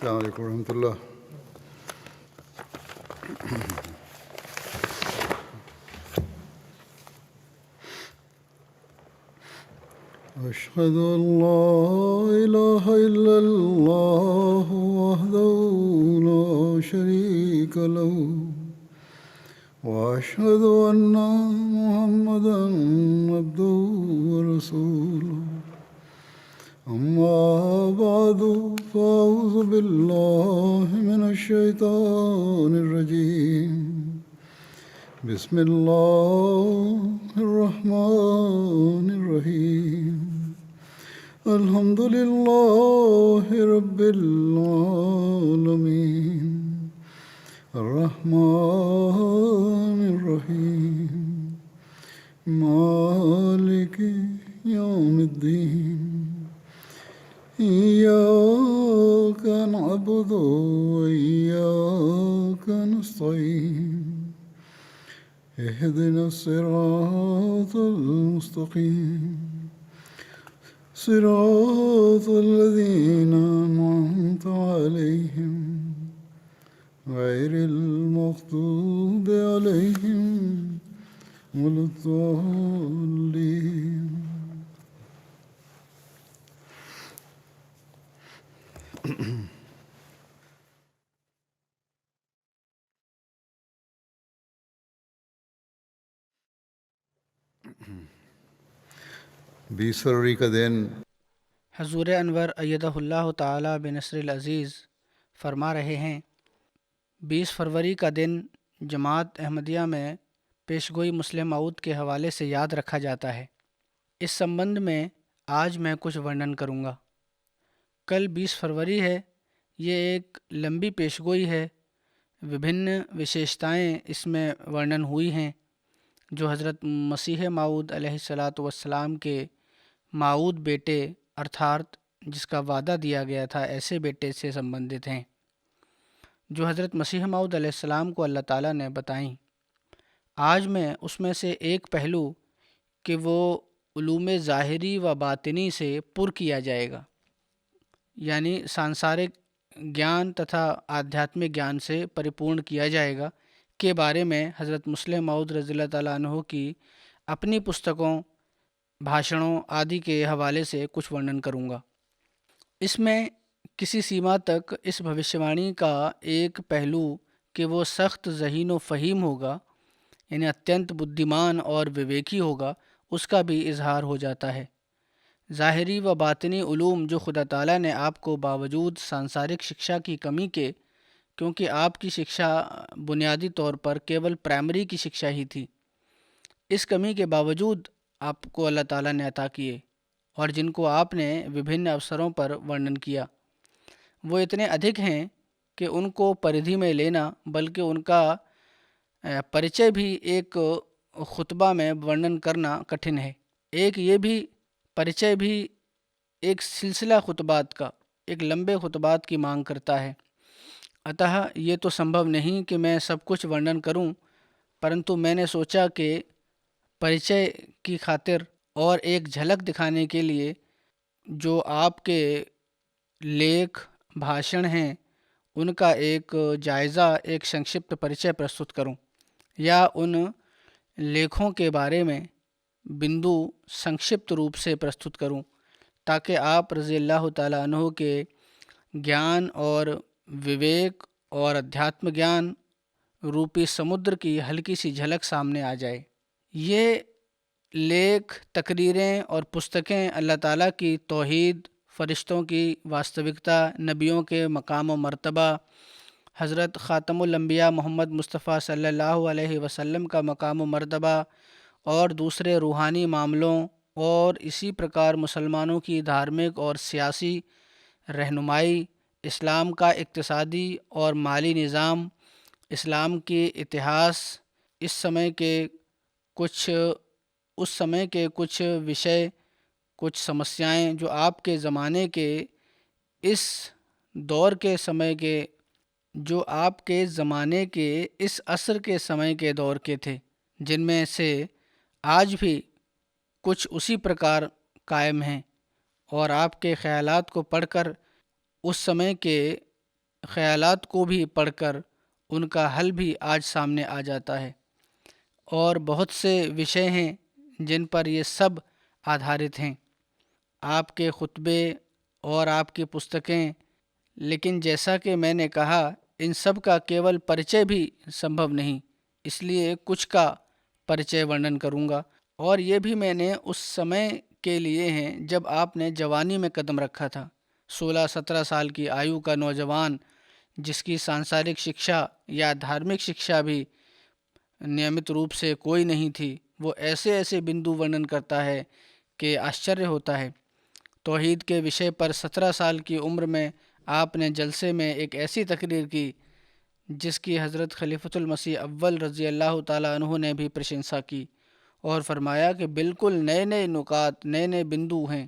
السلام علیکم ورحمۃ اللہ۔ اشہد ان لا الہ الا اللہ وحدہ لا شریک لہ واشہد ان محمدا عبدہ ورسولہ۔ اما بعد فاعوذ باللہ من الشیطان الرجیم۔ بسم اللہ الرحمن الرحیم۔ الحمد للہ رب العالمین الرحمن الرحیم مالک یوم الدین۔ إياك نعبد وإياك نستعين اهدنا الصراط المستقيم صراط الذين أنعمت عليهم غير المغضوب عليهم ولا الضالين۔ بیس فروری کا دن حضور انور ایدہ اللہ تعالی بنصر العزیز فرما رہے ہیں، 20 فروری کا دن جماعت احمدیہ میں پیشگوئی مسلم موعود کے حوالے سے یاد رکھا جاتا ہے۔ اس سمبند میں آج میں کچھ ورنن کروں گا۔ کل 20 فروری ہے، یہ ایک لمبی پیشگوئی ہے، وبھن وشیشتائیں اس میں ورنن ہوئی ہیں جو حضرت مسیح موعود علیہ الصلاۃ والسلام کے موعود بیٹے ارتھات جس کا وعدہ دیا گیا تھا ایسے بیٹے سے سمبندھت ہیں جو حضرت مسیح موعود علیہ السلام کو اللہ تعالیٰ نے بتائیں۔ آج میں اس میں سے ایک پہلو کہ وہ علوم ظاہری و باطنی سے پر کیا جائے گا، یعنی سانسارک گیان تتھا آدھیاتمک گیان سے پریپورن کیا جائے گا کے بارے میں حضرت مسلم موعود رضی اللہ تعالیٰ عنہ کی اپنی پستکوں، بھاشنوں آدی کے حوالے سے کچھ ورنن کروں گا۔ اس میں کسی سیما تک اس بھوشیوانی کا ایک پہلو کہ وہ سخت ذہین و فہیم ہوگا، یعنی اتینت بدھیمان اور وویکی ہوگا، اس کا بھی اظہار ہو جاتا ہے۔ ظاہری و باطنی علوم جو خدا تعالیٰ نے آپ کو باوجود سانسارک شکشا کی کمی کے، کیونکہ آپ کی شکشا بنیادی طور پر کیول پرائمری کی شکشا ہی تھی، اس کمی کے باوجود آپ کو اللہ تعالیٰ نے عطا کیے اور جن کو آپ نے وبھن اوسروں پر ورنن کیا، وہ اتنے ادھک ہیں کہ ان کو پریدھی میں لینا بلکہ ان کا پریچے بھی ایک خطبہ میں ورنن کرنا کٹھن ہے۔ ایک یہ بھی پریچے بھی ایک سلسلہ خطبات کا، ایک لمبے خطبات کی مانگ کرتا ہے، اتہ یہ تو سمبھو نہیں کہ میں سب کچھ ورنن کروں، پرنتو میں نے سوچا کہ پریچے کی خاطر اور ایک جھلک دکھانے کے لیے جو آپ کے لیکھ بھاشن ہیں ان کا ایک جائزہ، ایک سنکشپت پریچے پرستت کروں، یا ان لیکھوں کے بارے میں بندو سنکشپت روپ سے پرستت کروں تاکہ آپ رضی اللہ تعالیٰ عنہ کے گیان اور وویک اور ادھیاتم گیان روپی سمندر کی ہلکی سی جھلک سامنے آ جائے۔ یہ لیکھ، تقریریں اور پستکیں اللہ تعالیٰ کی توحید، فرشتوں کی واستوکتا، نبیوں کے مقام و مرتبہ، حضرت خاتم الانبیاء محمد مصطفیٰ صلی اللہ علیہ وسلم کا مقام و مرتبہ اور دوسرے روحانی معاملوں اور اسی پرکار مسلمانوں کی دھارمک اور سیاسی رہنمائی، اسلام کا اقتصادی اور مالی نظام، اسلام کی اتہاس، اس سمے کے کچھ وشے، کچھ سمسیائیں جو آپ کے زمانے کے اس دور کے سمے کے، جو آپ کے زمانے کے اس عصر کے سمے کے دور کے تھے، جن میں سے آج بھی کچھ اسی پرکار قائم ہیں، اور آپ کے خیالات کو پڑھ کر اس سمے کے خیالات کو بھی پڑھ کر ان کا حل بھی آج سامنے آ جاتا ہے، اور بہت سے وشے ہیں جن پر یہ سب آدھارت ہیں، آپ کے خطبے اور آپ کی پستکیں۔ لیکن جیسا کہ میں نے کہا، ان سب کا کیول پرچے بھی سمبھو نہیں، اس لیے کچھ کا پرچے ورنن کروں گا، اور یہ بھی میں نے اس سمے کے لیے ہیں جب آپ نے جوانی میں قدم رکھا تھا۔ 16-17 سال کی آیو کا نوجوان جس کی سانسارک شکشا یا دھارمک شکشا بھی نیمت روپ سے کوئی نہیں تھی، وہ ایسے ایسے بندو ورنن کرتا ہے کہ آشچریہ ہوتا ہے۔ توحید کے وشے پر 17 سال کی عمر میں آپ نے جلسے میں ایک ایسی تقریر کی جس کی حضرت خلیفۃ المسیح اول رضی اللہ تعالیٰ عنہ نے بھی پرشنسا کی، اور فرمایا کہ بالکل نئے نئے نکات، نئے نئے بندو ہیں۔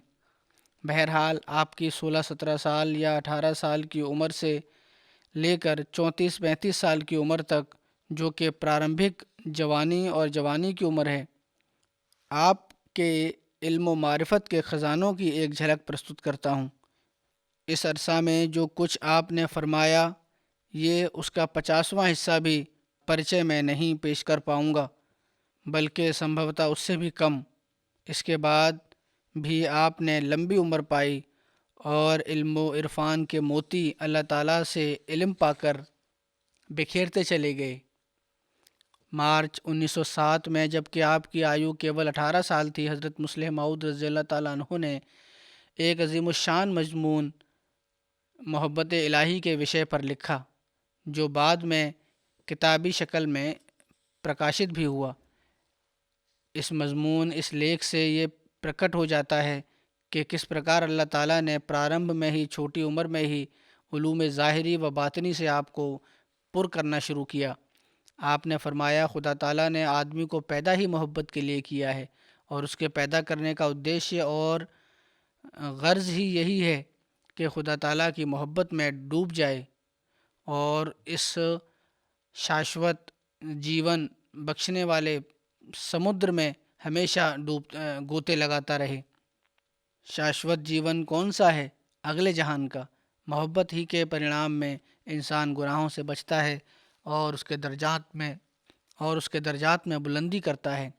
بہرحال آپ کی 16-17 سال یا 18 سال کی عمر سے لے کر 34-35 سال کی عمر تک، جو کہ پرارمبھک جوانی اور جوانی کی عمر ہے، آپ کے علم و معرفت کے خزانوں کی ایک جھلک پرستت کرتا ہوں۔ اس عرصہ میں جو کچھ آپ نے فرمایا، یہ اس کا 50واں حصہ بھی پرچے میں نہیں پیش کر پاؤں گا، بلکہ سمبھوتہ اس سے بھی کم۔ اس کے بعد بھی آپ نے لمبی عمر پائی اور علم و عرفان کے موتی اللہ تعالیٰ سے علم پا کر بکھیرتے چلے گئے۔ مارچ 1907 میں جب کہ آپ کی آیو کیول 18 سال تھی، حضرت مسلم موعود رضی اللہ تعالیٰ عنہ نے ایک عظیم الشان مضمون محبت الہی کے وشے پر لکھا، جو بعد میں کتابی شکل میں پرکاشت بھی ہوا۔ اس لیکھ سے یہ پرکٹ ہو جاتا ہے کہ کس پرکار اللہ تعالیٰ نے پرارمبھ میں ہی، چھوٹی عمر میں ہی علوم ظاہری و باطنی سے آپ کو پر کرنا شروع کیا۔ آپ نے فرمایا، خدا تعالیٰ نے آدمی کو پیدا ہی محبت کے لیے کیا ہے، اور اس کے پیدا کرنے کا ادیشیہ اور غرض ہی یہی ہے کہ خدا تعالیٰ کی محبت میں ڈوب جائے اور اس شاشوت جیون بخشنے والے سمندر میں ہمیشہ گوتے لگاتا رہے۔ شاشوت جیون کون سا ہے؟ اگلے جہان کا۔ محبت ہی کے پرینام میں انسان گناہوں سے بچتا ہے اور اس کے درجات میں بلندی کرتا ہے،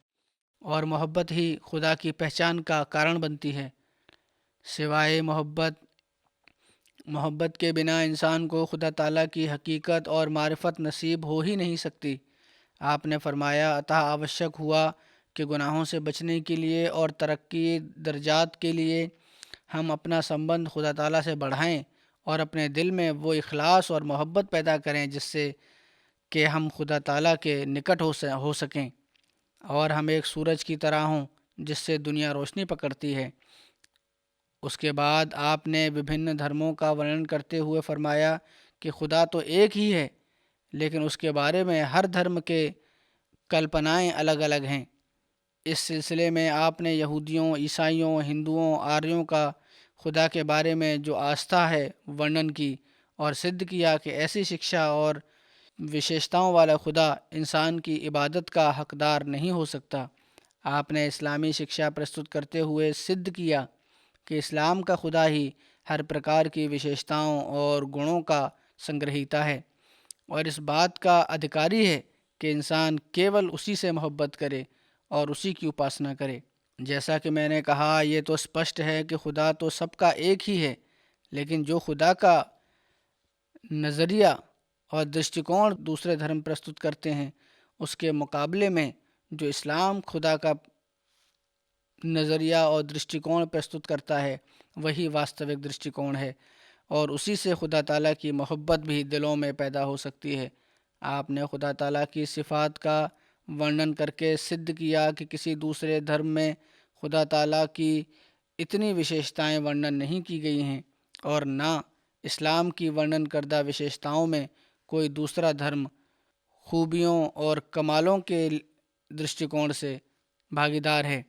اور محبت ہی خدا کی پہچان کا کارن بنتی ہے۔ سوائے محبت کے بنا انسان کو خدا تعالیٰ کی حقیقت اور معرفت نصیب ہو ہی نہیں سکتی۔ آپ نے فرمایا، عطا آوشک ہوا کہ گناہوں سے بچنے کے لیے اور ترقی درجات کے لیے ہم اپنا سمبند خدا تعالیٰ سے بڑھائیں اور اپنے دل میں وہ اخلاص اور محبت پیدا کریں جس سے کہ ہم خدا تعالیٰ کے نکٹ ہو سکیں، اور ہم ایک سورج کی طرح ہوں جس سے دنیا روشنی پکڑتی ہے۔ اس کے بعد آپ نے وبھن دھرموں کا ورنن کرتے ہوئے فرمایا کہ خدا تو ایک ہی ہے، لیکن اس کے بارے میں ہر دھرم کے کلپنائیں الگ الگ ہیں۔ اس سلسلے میں آپ نے یہودیوں، عیسائیوں، ہندوؤں، آریوں کا خدا کے بارے میں جو آستھا ہے ورنن کی، اور سدھ کیا کہ ایسی شکشا اور وشیشتاؤں والا خدا انسان کی عبادت کا حقدار نہیں ہو سکتا۔ آپ نے اسلامی شکشا پرستت کرتے ہوئے سدھ کیا کہ اسلام کا خدا ہی ہر پرکار کی وشیشتاؤں اور گنوں کا سنگرہیتا ہے، اور اس بات کا ادھیکاری ہے کہ انسان کیول اسی سے محبت کرے اور اسی کی اپاسنا کرے۔ جیسا کہ میں نے کہا، یہ تو اسپشٹ ہے کہ خدا تو سب کا ایک ہی ہے، لیکن جو خدا کا نظریہ اور درشٹیکون دوسرے دھرم پرستت کرتے ہیں، اس کے مقابلے میں جو اسلام خدا کا نظریہ اور درشٹیکون پرستت کرتا ہے، وہی واستوک درشٹیکون ہے، اور اسی سے خدا تعالیٰ کی محبت بھی دلوں میں پیدا ہو سکتی ہے۔ آپ نے خدا تعالیٰ کی صفات کا ورنن کر کے سدھ کیا کہ کسی دوسرے دھرم میں خدا تعالیٰ کی اتنی وشیشتائیں ورنن نہیں کی گئی ہیں، اور نہ اسلام کی ورنن کردہ وشیشتاؤں میں کوئی دوسرا دھرم خوبیوں اور کمالوں کے درشٹیکون سے بھاگیدار ہے۔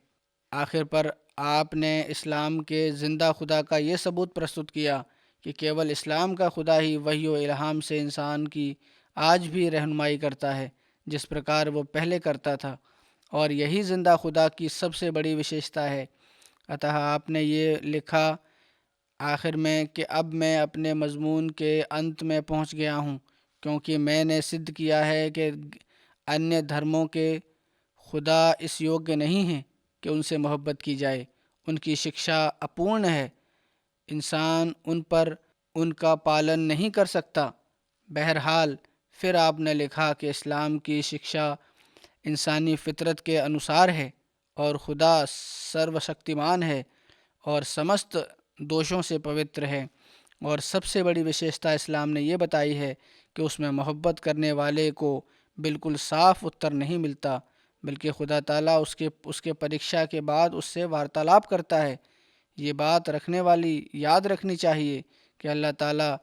آخر پر آپ نے اسلام کے زندہ خدا کا یہ ثبوت پرستت کیا کہ کیول اسلام کا خدا ہی وحی و الہام سے انسان کی آج بھی رہنمائی کرتا ہے جس پرکار وہ پہلے کرتا تھا، اور یہی زندہ خدا کی سب سے بڑی وشیشتا ہے۔ اتہ آپ نے یہ لکھا آخر میں کہ اب میں اپنے مضمون کے انت میں پہنچ گیا ہوں، کیونکہ میں نے سدھ کیا ہے کہ انیہ دھرموں کے خدا اس یوگیہ نہیں ہیں کہ ان سے محبت کی جائے، ان کی شکشا اپورن ہے، انسان ان پر ان کا پالن نہیں کر سکتا۔ بہرحال پھر آپ نے لکھا کہ اسلام کی شکشا انسانی فطرت کے انوسار ہے، اور خدا سرو شکتیمان ہے اور سمست دوشوں سے پوتر ہے، اور سب سے بڑی وشیشتا اسلام نے یہ بتائی ہے کہ اس میں محبت کرنے والے کو بالکل صاف اتر نہیں ملتا، بلکہ خدا تعالیٰ اس کے پریکشا کے بعد اس سے وارتالاب کرتا ہے۔ یہ بات رکھنے والی یاد رکھنی چاہیے کہ اللہ تعالیٰ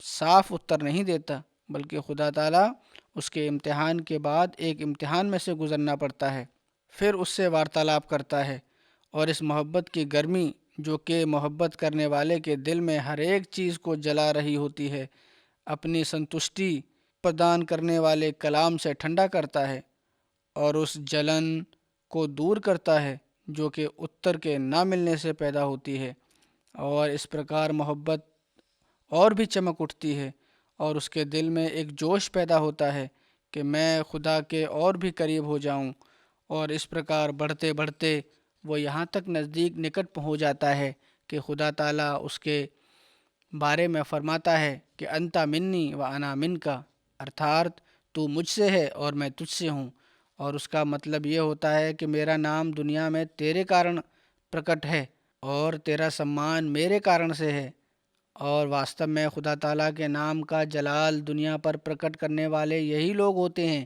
صاف اتر نہیں دیتا، بلکہ خدا تعالیٰ اس کے امتحان کے بعد ایک امتحان میں سے گزرنا پڑتا ہے، پھر اس سے وارتالاب کرتا ہے، اور اس محبت کی گرمی جو کہ محبت کرنے والے کے دل میں ہر ایک چیز کو جلا رہی ہوتی ہے، اپنی سنتشٹی پردان کرنے والے کلام سے ٹھنڈا کرتا ہے، اور اس جلن کو دور کرتا ہے جو کہ اتر کے نہ ملنے سے پیدا ہوتی ہے، اور اس پرکار محبت اور بھی چمک اٹھتی ہے، اور اس کے دل میں ایک جوش پیدا ہوتا ہے کہ میں خدا کے اور بھی قریب ہو جاؤں، اور اس پرکار بڑھتے بڑھتے وہ یہاں تک نزدیک نکٹ ہو جاتا ہے کہ خدا تعالیٰ اس کے بارے میں فرماتا ہے کہ انتا منی و انا من کا، ارتھات تو مجھ سے ہے اور میں تجھ سے ہوں، اور اس کا مطلب یہ ہوتا ہے کہ میرا نام دنیا میں تیرے کارن پرکٹ ہے اور تیرا سمان میرے کارن سے ہے، اور واستو میں خدا تعالیٰ کے نام کا جلال دنیا پر پرکٹ کرنے والے یہی لوگ ہوتے ہیں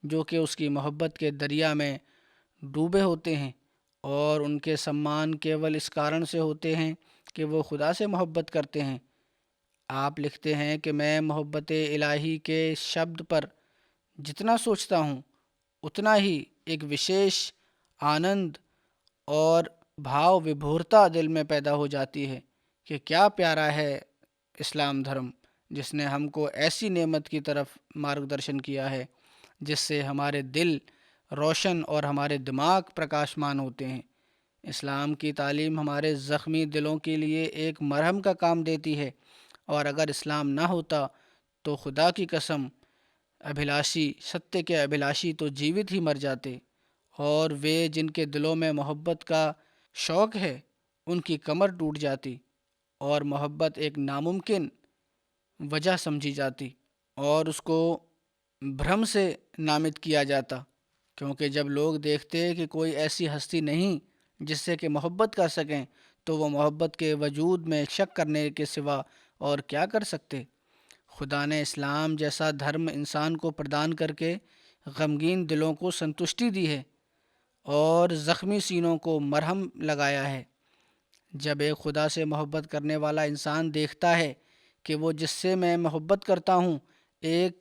جو کہ اس کی محبت کے دریا میں ڈوبے ہوتے ہیں، اور ان کے سمان کیول اس کارن سے ہوتے ہیں کہ وہ خدا سے محبت کرتے ہیں۔ آپ لکھتے ہیں کہ میں محبت الہی کے شبد پر جتنا سوچتا ہوں اتنا ہی ایک وشیش آنند اور بھاو وبھورتا دل میں پیدا ہو جاتی ہے کہ کیا پیارا ہے اسلام دھرم، جس نے ہم کو ایسی نعمت کی طرف مارگدرشن کیا ہے جس سے ہمارے دل روشن اور ہمارے دماغ پرکاشمان ہوتے ہیں۔ اسلام کی تعلیم ہمارے زخمی دلوں کے لیے ایک مرہم کا کام دیتی ہے، اور اگر اسلام نہ ہوتا تو خدا کی قسم ابھیلاشی ستیہ کے ابھیلاشی تو جیوت ہی مر جاتے، اور وہ جن کے دلوں میں محبت کا شوق ہے ان کی کمر ٹوٹ جاتی، اور محبت ایک ناممکن وجہ سمجھی جاتی، اور اس کو بھرم سے نامت کیا جاتا، کیونکہ جب لوگ دیکھتے کہ کوئی ایسی ہستی نہیں جس سے کہ محبت کر سکیں تو وہ محبت کے وجود میں شک کرنے کے سوا اور کیا کر سکتے۔ خدا نے اسلام جیسا دھرم انسان کو پردان کر کے غمگین دلوں کو سنتشٹی دی ہے اور زخمی سینوں کو مرہم لگایا ہے۔ جب ایک خدا سے محبت کرنے والا انسان دیکھتا ہے کہ وہ جس سے میں محبت کرتا ہوں ایک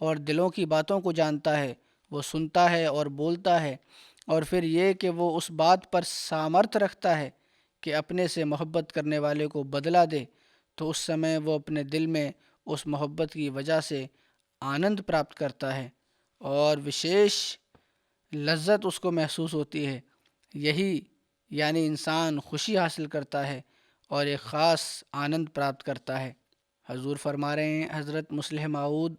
اور دلوں کی باتوں کو جانتا ہے، وہ سنتا ہے اور بولتا ہے، اور پھر یہ کہ وہ اس بات پر سامرتھ رکھتا ہے کہ اپنے سے محبت کرنے والے کو بدلہ دے، تو اس سمے وہ اپنے دل میں اس محبت کی وجہ سے آنند پراپت کرتا ہے اور وشیش لذت اس کو محسوس ہوتی ہے۔ یہی یعنی انسان خوشی حاصل کرتا ہے اور ایک خاص آنند پراپت کرتا ہے۔ حضور فرما رہے ہیں، حضرت مسلح موعود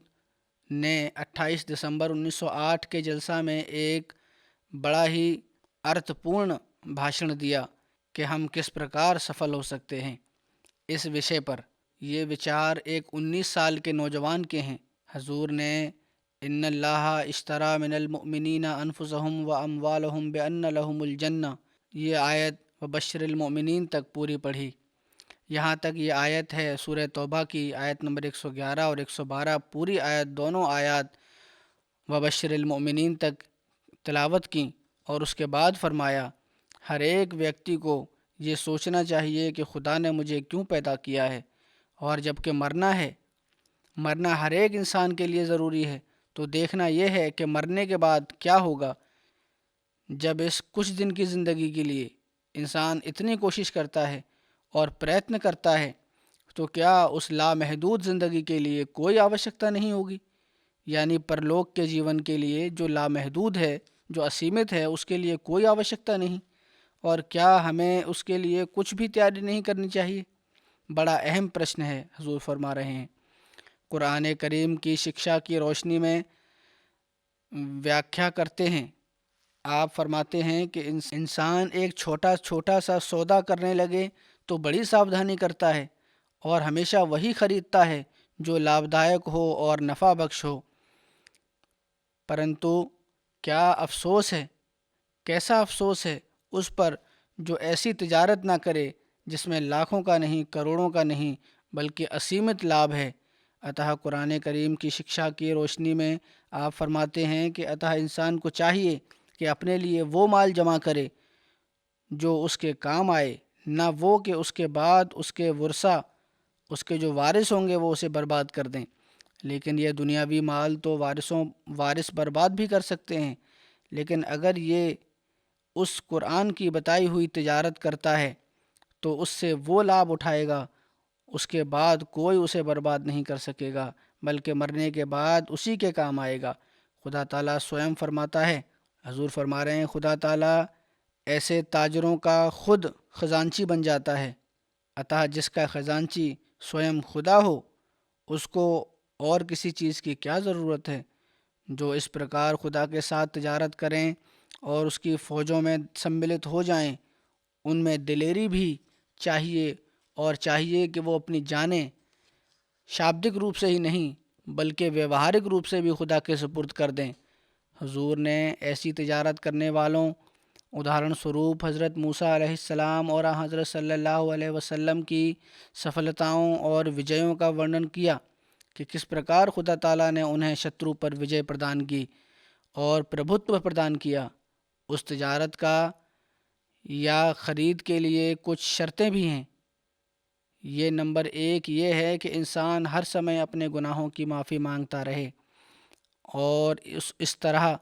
نے 28 دسمبر 1908 کے جلسہ میں ایک بڑا ہی ارتھ پورن بھاشن دیا کہ ہم کس پرکار سفل ہو سکتے ہیں اس وشے پر۔ یہ وچار ایک 19 سال کے نوجوان کے ہیں۔ حضور نے ان اللہ اشتری من المؤمنین انفسهم واموالهم بان لهم الجنہ یہ آیت وبشر المؤمنین تک پوری پڑھی۔ یہاں تک یہ آیت ہے سورہ توبہ کی آیت نمبر 111 اور 112، پوری آیت دونوں آیات وبشر المؤمنین تک تلاوت کی، اور اس کے بعد فرمایا ہر ایک ویکتی کو یہ سوچنا چاہیے کہ خدا نے مجھے کیوں پیدا کیا ہے، اور جب کہ مرنا ہر ایک انسان کے لیے ضروری ہے، تو دیکھنا یہ ہے کہ مرنے کے بعد کیا ہوگا۔ جب اس کچھ دن کی زندگی کے لیے انسان اتنی کوشش کرتا ہے اور پریتن کرتا ہے تو کیا اس لامحدود زندگی کے لیے کوئی آوشکتا نہیں ہوگی؟ یعنی پرلوک کے جیون کے لیے جو لامحدود ہے، جو اسیمت ہے، اس کے لیے کوئی آوشکتا نہیں، اور کیا ہمیں اس کے لیے کچھ بھی تیاری نہیں کرنی چاہیے؟ بڑا اہم پرشن ہے، حضور فرما رہے ہیں۔ قرآن کریم کی شکشا کی روشنی میں ویاکھیا کرتے ہیں، آپ فرماتے ہیں کہ انسان ایک چھوٹا سا سودا کرنے لگے تو بڑی ساودھانی کرتا ہے اور ہمیشہ وہی خریدتا ہے جو لابھدائک ہو اور نفع بخش ہو، پرنتو کیا افسوس ہے، کیسا افسوس ہے اس پر جو ایسی تجارت نہ کرے جس میں لاکھوں کا نہیں، کروڑوں کا نہیں، بلکہ اسیمت لابھ ہے۔ اتہ قرآن کریم کی شکشا کی روشنی میں آپ فرماتے ہیں کہ اتہ انسان کو چاہیے کہ اپنے لیے وہ مال جمع کرے جو اس کے کام آئے، نہ وہ کہ اس کے بعد اس کے ورثہ، اس کے جو وارث ہوں گے وہ اسے برباد کر دیں۔ لیکن یہ دنیاوی مال تو وارث برباد بھی کر سکتے ہیں، لیکن اگر یہ اس قرآن کی بتائی ہوئی تجارت کرتا ہے تو اس سے وہ لابھ اٹھائے گا، اس کے بعد کوئی اسے برباد نہیں کر سکے گا، بلکہ مرنے کے بعد اسی کے کام آئے گا۔ خدا تعالیٰ سوئم فرماتا ہے، حضور فرما رہے ہیں، خدا تعالیٰ ایسے تاجروں کا خود خزانچی بن جاتا ہے، عطا جس کا خزانچی سوئم خدا ہو اس کو اور کسی چیز کی کیا ضرورت ہے۔ جو اس پرکار خدا کے ساتھ تجارت کریں اور اس کی فوجوں میں سملت ہو جائیں، ان میں دلیری بھی چاہیے، اور چاہیے کہ وہ اپنی جانیں شابدک روپ سے ہی نہیں بلکہ ویوہارک روپ سے بھی خدا کے سپرد کر دیں۔ حضور نے ایسی تجارت کرنے والوں، ادھارن سوروپ حضرت موسیٰ علیہ السلام اور حضرت صلی اللہ علیہ وسلم کی سفلتاؤں اور وجیوں کا ورنن کیا کہ کس پرکار خدا تعالیٰ نے انہیں شترو پر وجے پردان کی اور پربھتو پردان کیا۔ اس تجارت کا یا خرید کے لیے کچھ شرطیں بھی ہیں۔ یہ نمبر 1 یہ ہے کہ انسان ہر سمے اپنے گناہوں کی معافی مانگتا رہے اور اس طرح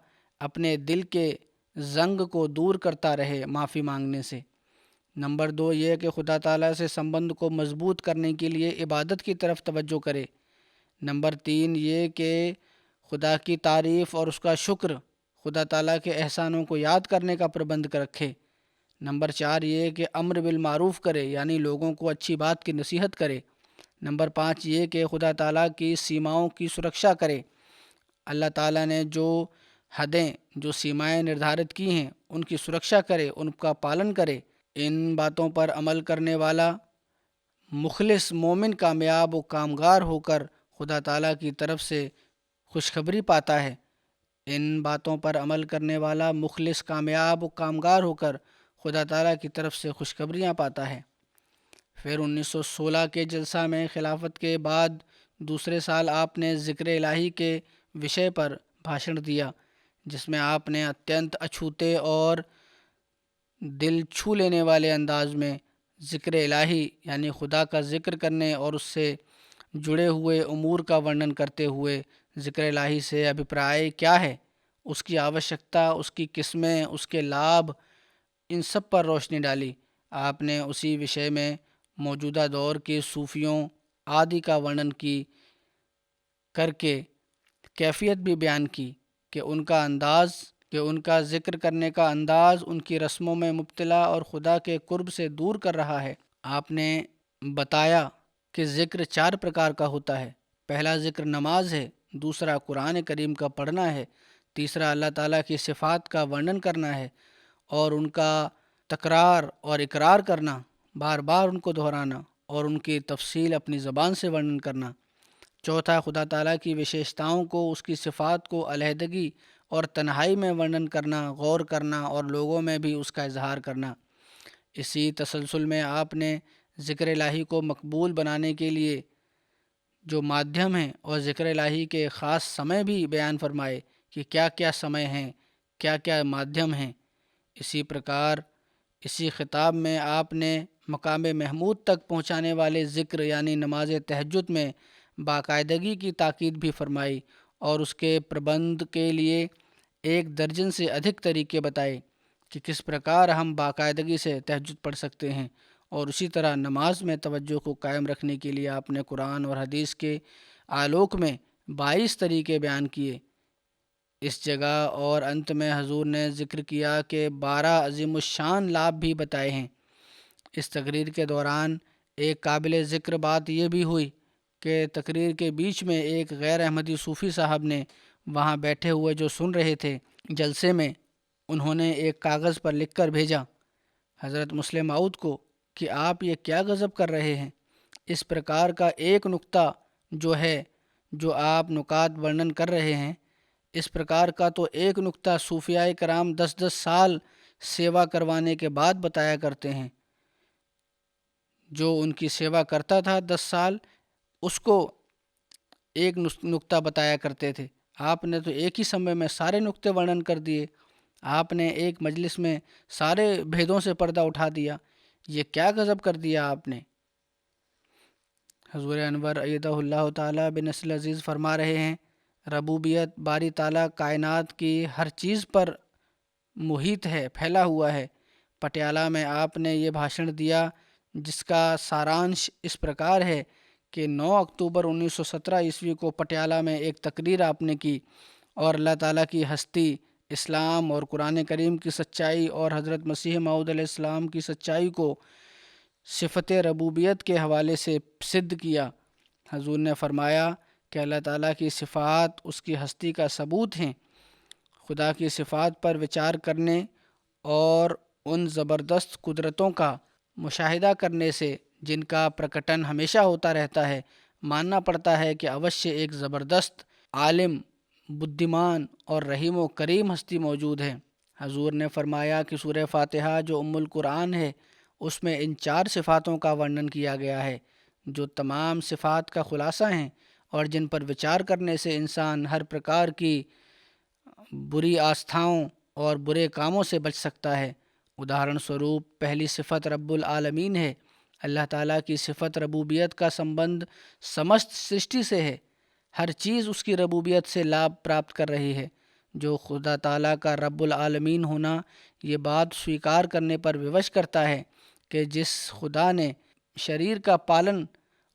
اپنے دل کے زنگ کو دور کرتا رہے معافی مانگنے سے۔ نمبر 2 یہ کہ خدا تعالیٰ سے سمبند کو مضبوط کرنے کے لیے عبادت کی طرف توجہ کرے۔ نمبر 3 یہ کہ خدا کی تعریف اور اس کا شکر، خدا تعالیٰ کے احسانوں کو یاد کرنے کا پربند رکھے۔ نمبر 4 یہ کہ امر بالمعروف کرے، یعنی لوگوں کو اچھی بات کی نصیحت کرے۔ نمبر 5 یہ کہ خدا تعالیٰ کی سیماؤں کی سرکشا کرے۔ اللہ تعالیٰ نے جو حدیں، جو سیمائیں نردھارت کی ہیں ان کی سرکشا کرے، ان کا پالن کرے۔ ان باتوں پر عمل کرنے والا مخلص مومن کامیاب و کامگار ہو کر خدا تعالیٰ کی طرف سے خوشخبری پاتا ہے۔ ان باتوں پر عمل کرنے والا مخلص کامیاب و کامگار ہو کر خدا تعالیٰ کی طرف سے خوشخبریاں پاتا ہے۔ پھر 1916 کے جلسہ میں خلافت کے بعد دوسرے سال آپ نے ذکر الہی کے وشے پر بھاشن دیا، جس میں آپ نے اتینت اچھوتے اور دل چھو لینے والے انداز میں ذکر الہی یعنی خدا کا ذکر کرنے اور اس سے جڑے ہوئے امور کا ورنن کرتے ہوئے ذکر الہی سے ابھیپرائے کیا ہے، اس کی آوشکتا، اس کی قسمیں، اس کے لابھ، ان سب پر روشنی ڈالی۔ آپ نے اسی وشے میں موجودہ دور کے صوفیوں آدی کا ورنن کر کے کیفیت بھی بیان کی کہ ان کا ذکر کرنے کا انداز ان کی رسموں میں مبتلا اور خدا کے قرب سے دور کر رہا ہے۔ آپ نے بتایا کہ ذکر 4 پرکار کا ہوتا ہے۔ پہلا ذکر نماز ہے، دوسرا قرآن کریم کا پڑھنا ہے، تیسرا اللہ تعالیٰ کی صفات کا ورنن کرنا ہے اور ان کا تکرار اور اقرار کرنا، بار بار ان کو دہرانا اور ان کی تفصیل اپنی زبان سے ورنن کرنا۔ چوتھا خدا تعالیٰ کی وشیشتاؤں کو، اس کی صفات کو علیحدگی اور تنہائی میں ورنن کرنا، غور کرنا اور لوگوں میں بھی اس کا اظہار کرنا۔ اسی تسلسل میں آپ نے ذکر الہی کو مقبول بنانے کے لیے جو مادھیم ہیں اور ذکر الہی کے خاص سمے بھی بیان فرمائے کہ کیا کیا سمے ہیں، کیا کیا مادھیم ہیں۔ اسی پرکار اسی خطاب میں آپ نے مقام محمود تک پہنچانے والے ذکر یعنی نماز تہجد میں باقاعدگی کی تاکید بھی فرمائی اور اس کے پربند کے لیے 1 درجن سے ادھک طریقے بتائے کہ کس پرکار ہم باقاعدگی سے تہجد پڑھ سکتے ہیں، اور اسی طرح نماز میں توجہ کو قائم رکھنے کے لیے آپ نے قرآن اور حدیث کے آلوک میں 22 طریقے بیان کیے۔ اس جگہ اور انت میں حضور نے ذکر کیا کہ 12 عظیم الشان لابھ بھی بتائے ہیں۔ اس تقریر کے دوران ایک قابل ذکر بات یہ بھی ہوئی کہ تقریر کے بیچ میں ایک غیر احمدی صوفی صاحب نے وہاں بیٹھے ہوئے جو سن رہے تھے جلسے میں، انہوں نے ایک کاغذ پر لکھ کر بھیجا حضرت مسلم موعود کو کہ آپ یہ کیا غضب کر رہے ہیں، اس پرکار کا ایک نقطہ جو ہے جو آپ نکات ورنن کر رہے ہیں، اس پرکار کا تو ایک نقطہ صوفیاء کرام 10 سال سیوا کروانے کے بعد بتایا کرتے ہیں۔ جو ان کی سیوا کرتا تھا 10 سال، اس کو ایک نقطہ بتایا کرتے تھے، آپ نے تو ایک ہی سمے میں سارے نقطے ورنن کر دیے، آپ نے ایک مجلس میں سارے بھیدوں سے پردہ اٹھا دیا، یہ کیا غضب کر دیا آپ نے۔ حضور انور ایدہ اللہ تعالیٰ بنصر العزیز فرما رہے ہیں، ربوبیت باری تعالیٰ کائنات کی ہر چیز پر محیط ہے، پھیلا ہوا ہے۔ پٹیالہ میں آپ نے یہ بھاشن دیا جس کا سارانش اس پرکار ہے کہ 9 اکتوبر 1917 عیسوی کو پٹیالہ میں ایک تقریر آپ نے کی اور اللہ تعالیٰ کی ہستی، اسلام اور قرآن کریم کی سچائی اور حضرت مسیح موعود علیہ السلام کی سچائی کو صفت ربوبیت کے حوالے سے سدھ کیا۔ حضور نے فرمایا کہ اللہ تعالیٰ کی صفات اس کی ہستی کا ثبوت ہیں۔ خدا کی صفات پر وچار کرنے اور ان زبردست قدرتوں کا مشاہدہ کرنے سے جن کا پرکٹن ہمیشہ ہوتا رہتا ہے، ماننا پڑتا ہے کہ اوشیہ ایک زبردست عالم، بدھیمان اور رحیم و کریم ہستی موجود ہے۔ حضور نے فرمایا کہ سورہ فاتحہ جو ام القرآن ہے، اس میں ان 4 صفاتوں کا ورنن کیا گیا ہے جو تمام صفات کا خلاصہ ہیں اور جن پر وچار کرنے سے انسان ہر پرکار کی بری آستھاؤں اور برے کاموں سے بچ سکتا ہے۔ اداہرن سوروپ پہلی صفت رب العالمین ہے۔ اللہ تعالیٰ کی صفت ربوبیت کا سمبند سمست سرشٹی سے ہے، ہر چیز اس کی ربوبیت سے لابھ پراپت کر رہی ہے۔ جو خدا تعالیٰ کا رب العالمین ہونا یہ بات سویکار کرنے پر ووش کرتا ہے کہ جس خدا نے شریر کا پالن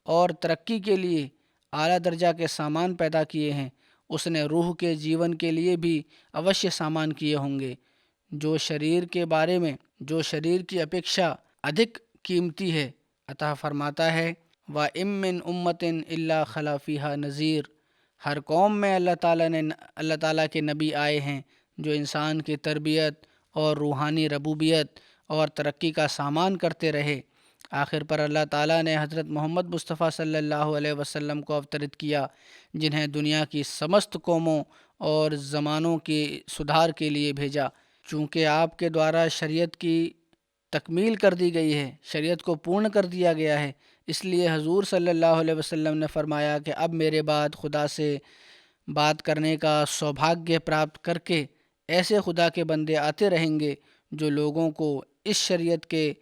اور ترقی کے لیے اعلیٰ درجہ کے سامان پیدا کیے ہیں، اس نے روح کے جیون کے لیے بھی اوشیہ سامان کیے ہوں گے۔ جو شریر کے بارے میں جو شریر کی اپیکشا ادھک قیمتی ہے، عطا فرماتا ہے وَإِن مِّن أُمَّةٍ إِلَّا خَلَا فِيهَا نَذِيرٌ۔ ہر قوم میں اللہ تعالیٰ کے نبی آئے ہیں جو انسان کی تربیت اور روحانی ربوبیت اور ترقی کا سامان کرتے رہے۔ آخر پر اللہ تعالیٰ نے حضرت محمد مصطفیٰ صلی اللہ علیہ وسلم کو اوترت کیا، جنہیں دنیا کی سمست قوموں اور زمانوں کی سدھار کے لیے بھیجا۔ چونکہ آپ کے دوارا شریعت کی تکمیل کر دی گئی ہے، شریعت کو پورن کر دیا گیا ہے، اس لیے حضور صلی اللہ علیہ وسلم نے فرمایا کہ اب میرے بعد خدا سے بات کرنے کا سوبھاگیہ پراپت کر کے ایسے خدا کے بندے آتے رہیں گے جو لوگوں کو اس شریعت کے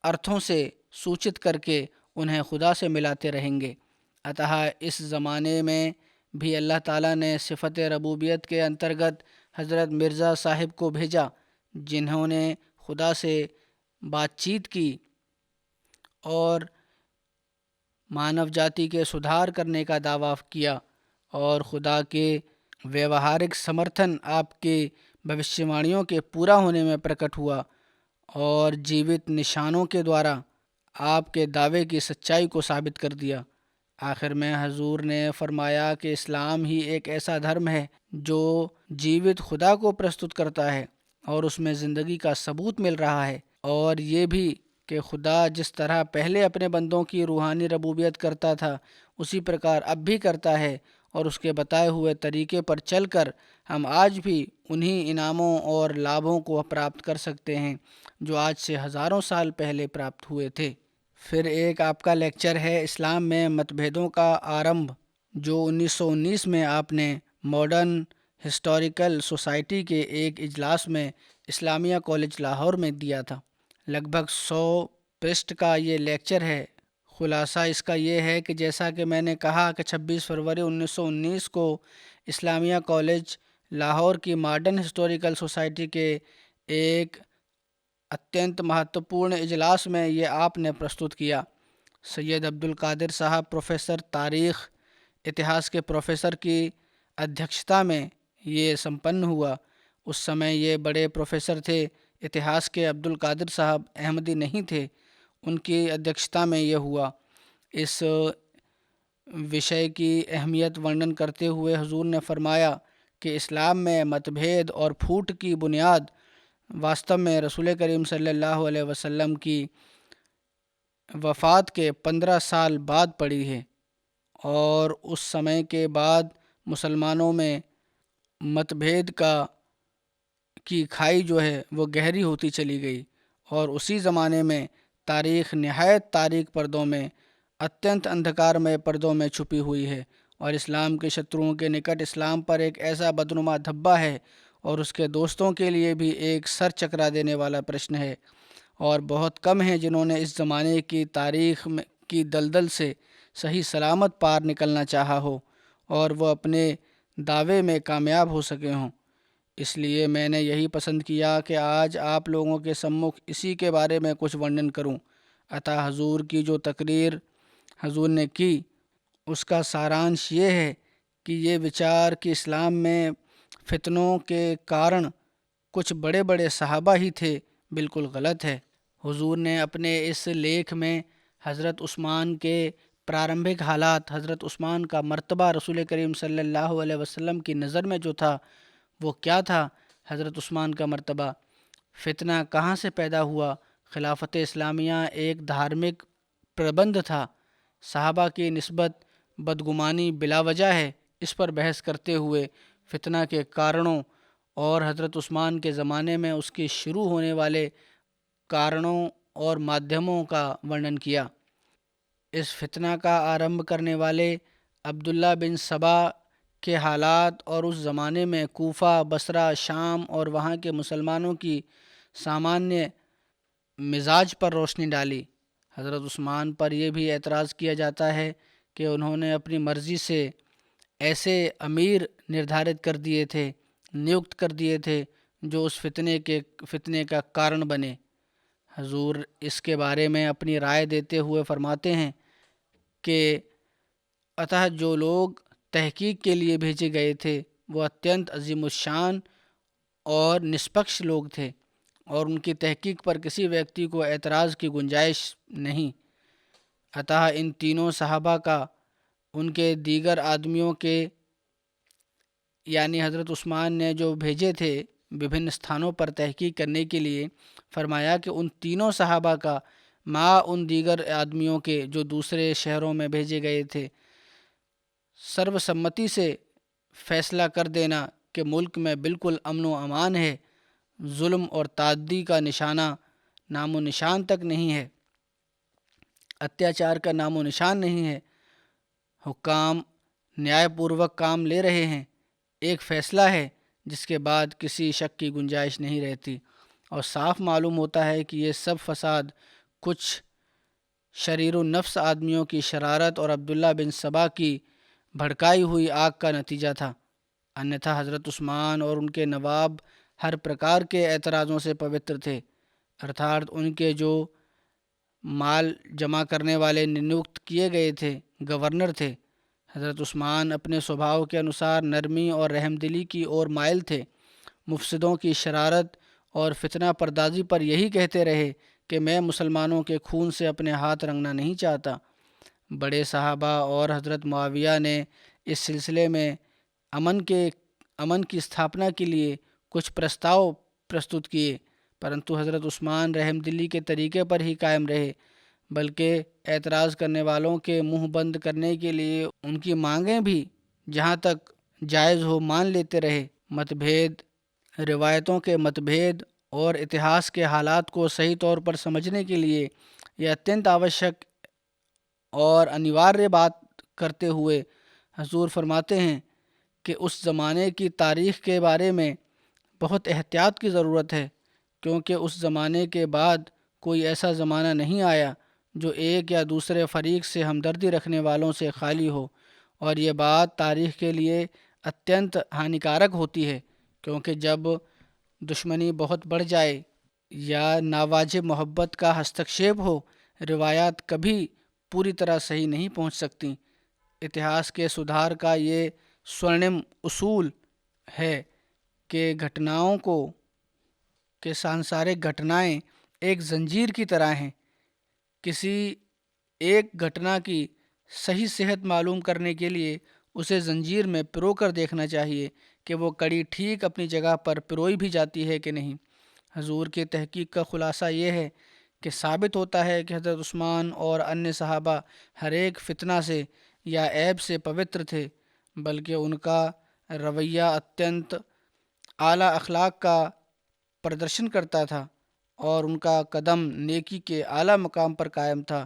ارتھوں سے سوچت کر کے انہیں خدا سے ملاتے رہیں گے۔ اتہ اس زمانے میں بھی اللہ تعالیٰ نے صفت ربوبیت کے انترگت حضرت مرزا صاحب کو بھیجا، جنہوں نے خدا سے بات چیت کی اور مانو جاتی کے سدھار کرنے کا دعویٰ کیا، اور خدا کے ویوہارک سمرتھن آپ کے بھوشیوانیوں کے پورا ہونے میں پرکٹ ہوا اور جیوت نشانوں کے دوارا آپ کے دعوے کی سچائی کو ثابت کر دیا۔ آخر میں حضور نے فرمایا کہ اسلام ہی ایک ایسا دھرم ہے جو جیوت خدا کو پرستت کرتا ہے اور اس میں زندگی کا ثبوت مل رہا ہے، اور یہ بھی کہ خدا جس طرح پہلے اپنے بندوں کی روحانی ربوبیت کرتا تھا اسی پرکار اب بھی کرتا ہے، اور اس کے بتائے ہوئے طریقے پر چل کر ہم آج بھی انہی انعاموں اور لابھوں کو پراپت کر سکتے ہیں جو آج سے ہزاروں سال پہلے پراپت ہوئے تھے۔ پھر ایک آپ کا لیکچر ہے اسلام میں متبھیدوں کا آرمبھ، جو 1919 میں آپ نے ماڈرن ہسٹوریکل سوسائٹی کے ایک اجلاس میں اسلامیہ کالج لاہور میں دیا تھا۔ لگ بھگ 100 پرسٹ کا یہ لیکچر ہے۔ خلاصہ اس کا یہ ہے کہ جیسا کہ میں نے کہا کہ 26 فروری 1919 کو اسلامیہ کالج لاہور کی ماڈرن ہسٹوریکل سوسائٹی کے ایک اتینت مہتوپورن اجلاس میں یہ آپ نے پرستت کیا۔ سید عبدالقادر صاحب پروفیسر تاریخ اتہاس کے پروفیسر کی ادھیکشتا میں یہ سمپن ہوا۔ اس سمے یہ بڑے پروفیسر تھے اتہاس کے، عبد القادر صاحب احمدی نہیں تھے، ان کی ادھیکشتا میں یہ ہوا۔ اس وشے کی اہمیت ورنن کرتے ہوئے حضور نے فرمایا کہ اسلام میں مت بھید اور پھوٹ کی بنیاد واستو میں رسول کریم صلی اللہ علیہ وسلم کی وفات کے 15 سال بعد پڑی ہے، اور اس سمے کے بعد مسلمانوں میں مت بھید کی کھائی جو ہے وہ گہری ہوتی چلی گئی، اور اسی زمانے میں تاریخ نہایت تاریک پردوں میں، اتینت اندھکار میں پردوں میں چھپی ہوئی ہے، اور اسلام کے شتروؤں کے نکٹ اسلام پر ایک ایسا بدنما دھبا ہے، اور اس کے دوستوں کے لیے بھی ایک سر چکرا دینے والا پرشن ہے، اور بہت کم ہیں جنہوں نے اس زمانے کی تاریخ کی دلدل سے صحیح سلامت پار نکلنا چاہا ہو اور وہ اپنے دعوے میں کامیاب ہو سکے ہوں۔ اس لیے میں نے یہی پسند کیا کہ آج آپ لوگوں کے سمکھ اسی کے بارے میں کچھ ورنن کروں۔ عطا حضور کی جو تقریر حضور نے کی، اس کا سارانش یہ ہے کہ یہ وچار کہ اسلام میں فتنوں کے کارن کچھ بڑے بڑے صحابہ ہی تھے، بالکل غلط ہے۔ حضور نے اپنے اس لیکھ میں حضرت عثمان کے پرارمبھک حالات، حضرت عثمان کا مرتبہ رسول کریم صلی اللہ علیہ وسلم کی نظر میں جو تھا وہ کیا تھا، حضرت عثمان کا مرتبہ، فتنہ کہاں سے پیدا ہوا، خلافت اسلامیہ ایک دھارمک پربندھ تھا، صحابہ کی نسبت بدگمانی بلا وجہ ہے، اس پر بحث کرتے ہوئے فتنہ کے کارنوں اور حضرت عثمان کے زمانے میں اس کے شروع ہونے والے کارنوں اور مادھیموں کا ورنن کیا۔ اس فتنہ کا آرمبھ کرنے والے عبداللہ بن سبا کے حالات اور اس زمانے میں کوفہ، بصرہ، شام اور وہاں کے مسلمانوں کی سامانیہ مزاج پر روشنی ڈالی۔ حضرت عثمان پر یہ بھی اعتراض کیا جاتا ہے کہ انہوں نے اپنی مرضی سے ایسے امیر نردھارت کر دیے تھے، نیوکت کر دیے تھے جو اس فتنے کا کارن بنے۔ حضور اس کے بارے میں اپنی رائے دیتے ہوئے فرماتے ہیں کہ اتہ جو لوگ تحقیق کے لیے بھیجے گئے تھے وہ اتینت عظیم الشان اور نسپکش لوگ تھے، اور ان کی تحقیق پر کسی ویکتی کو اعتراض کی گنجائش نہیں۔ اتہ ان تینوں صحابہ کا ان کے دیگر آدمیوں کے، یعنی حضرت عثمان نے جو بھیجے تھے وبھن استھانوں پر تحقیق کرنے کے لیے، فرمایا کہ ان تینوں صحابہ کا ان دیگر آدمیوں کے جو دوسرے شہروں میں بھیجے گئے تھے، سروسمتی سے فیصلہ کر دینا کہ ملک میں بالکل امن و امان ہے، ظلم اور تعدی کا نام و نشان تک نہیں ہے، اتیاچار کا نام و نشان نہیں ہے، حکام نیائے پوروک کام لے رہے ہیں، ایک فیصلہ ہے جس کے بعد کسی شک کی گنجائش نہیں رہتی، اور صاف معلوم ہوتا ہے کہ یہ سب فساد کچھ شریر النفس آدمیوں کی شرارت اور عبداللہ بن سبا کی بھڑکائی ہوئی آگ کا نتیجہ تھا، انیتھا حضرت عثمان اور ان کے نواب ہر پرکار کے اعتراضوں سے پوتر تھے، ارتھات ان کے جو مال جمع کرنے والے نیوکت کیے گئے تھے گورنر تھے۔ حضرت عثمان اپنے سوبھاؤ کے انوسار نرمی اور رحم دلی کی اور مائل تھے، مفسدوں کی شرارت اور فتنہ پردازی پر یہی کہتے رہے کہ میں مسلمانوں کے خون سے اپنے ہاتھ رنگنا نہیں چاہتا۔ بڑے صحابہ اور حضرت معاویہ نے اس سلسلے میں امن کی استھاپنا کے لیے کچھ پرستاؤ پرستت کیے، پرنتو حضرت عثمان رحم دلی کے طریقے پر ہی قائم رہے، بلکہ اعتراض کرنے والوں کے منہ بند کرنے کے لیے ان کی مانگیں بھی جہاں تک جائز ہو مان لیتے رہے۔ مت بھید، روایتوں کے مت بھید اور اتہاس کے حالات کو صحیح طور پر سمجھنے کے لیے یہ اتینت آوشک اور انیواریہ بات کرتے ہوئے حضور فرماتے ہیں کہ اس زمانے کی تاریخ کے بارے میں بہت احتیاط کی ضرورت ہے، کیونکہ اس زمانے کے بعد کوئی ایسا زمانہ نہیں آیا جو ایک یا دوسرے فریق سے ہمدردی رکھنے والوں سے خالی ہو، اور یہ بات تاریخ کے لیے اتینت ہانیکارک ہوتی ہے، کیونکہ جب دشمنی بہت بڑھ جائے یا ناواجب محبت کا ہستکشیپ ہو، روایات کبھی پوری طرح صحیح نہیں پہنچ سکتی۔ اتہاس کے سدھار کا یہ سورنم اصول ہے کہ گھٹناؤں کو کہ سانسارے گھٹنائیں ایک زنجیر کی طرح ہیں۔ کسی ایک گھٹنا کی صحیح صحت معلوم کرنے کے لیے اسے زنجیر میں پرو کر دیکھنا چاہیے کہ وہ کڑی ٹھیک اپنی جگہ پر پروئی بھی جاتی ہے کہ نہیں۔ حضور کی تحقیق کا خلاصہ یہ ہے کہ ثابت ہوتا ہے کہ حضرت عثمان اور انیہ صحابہ ہر ایک فتنہ سے یا عیب سے پوتر تھے، بلکہ ان کا رویہ اتنت اعلیٰ اخلاق کا پردرشن کرتا تھا اور ان کا قدم نیکی کے اعلیٰ مقام پر قائم تھا،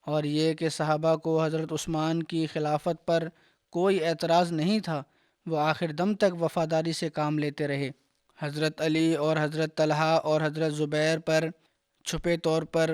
اور یہ کہ صحابہ کو حضرت عثمان کی خلافت پر کوئی اعتراض نہیں تھا، وہ آخر دم تک وفاداری سے کام لیتے رہے۔ حضرت علی اور حضرت طلحہ اور حضرت زبیر پر چھپے طور پر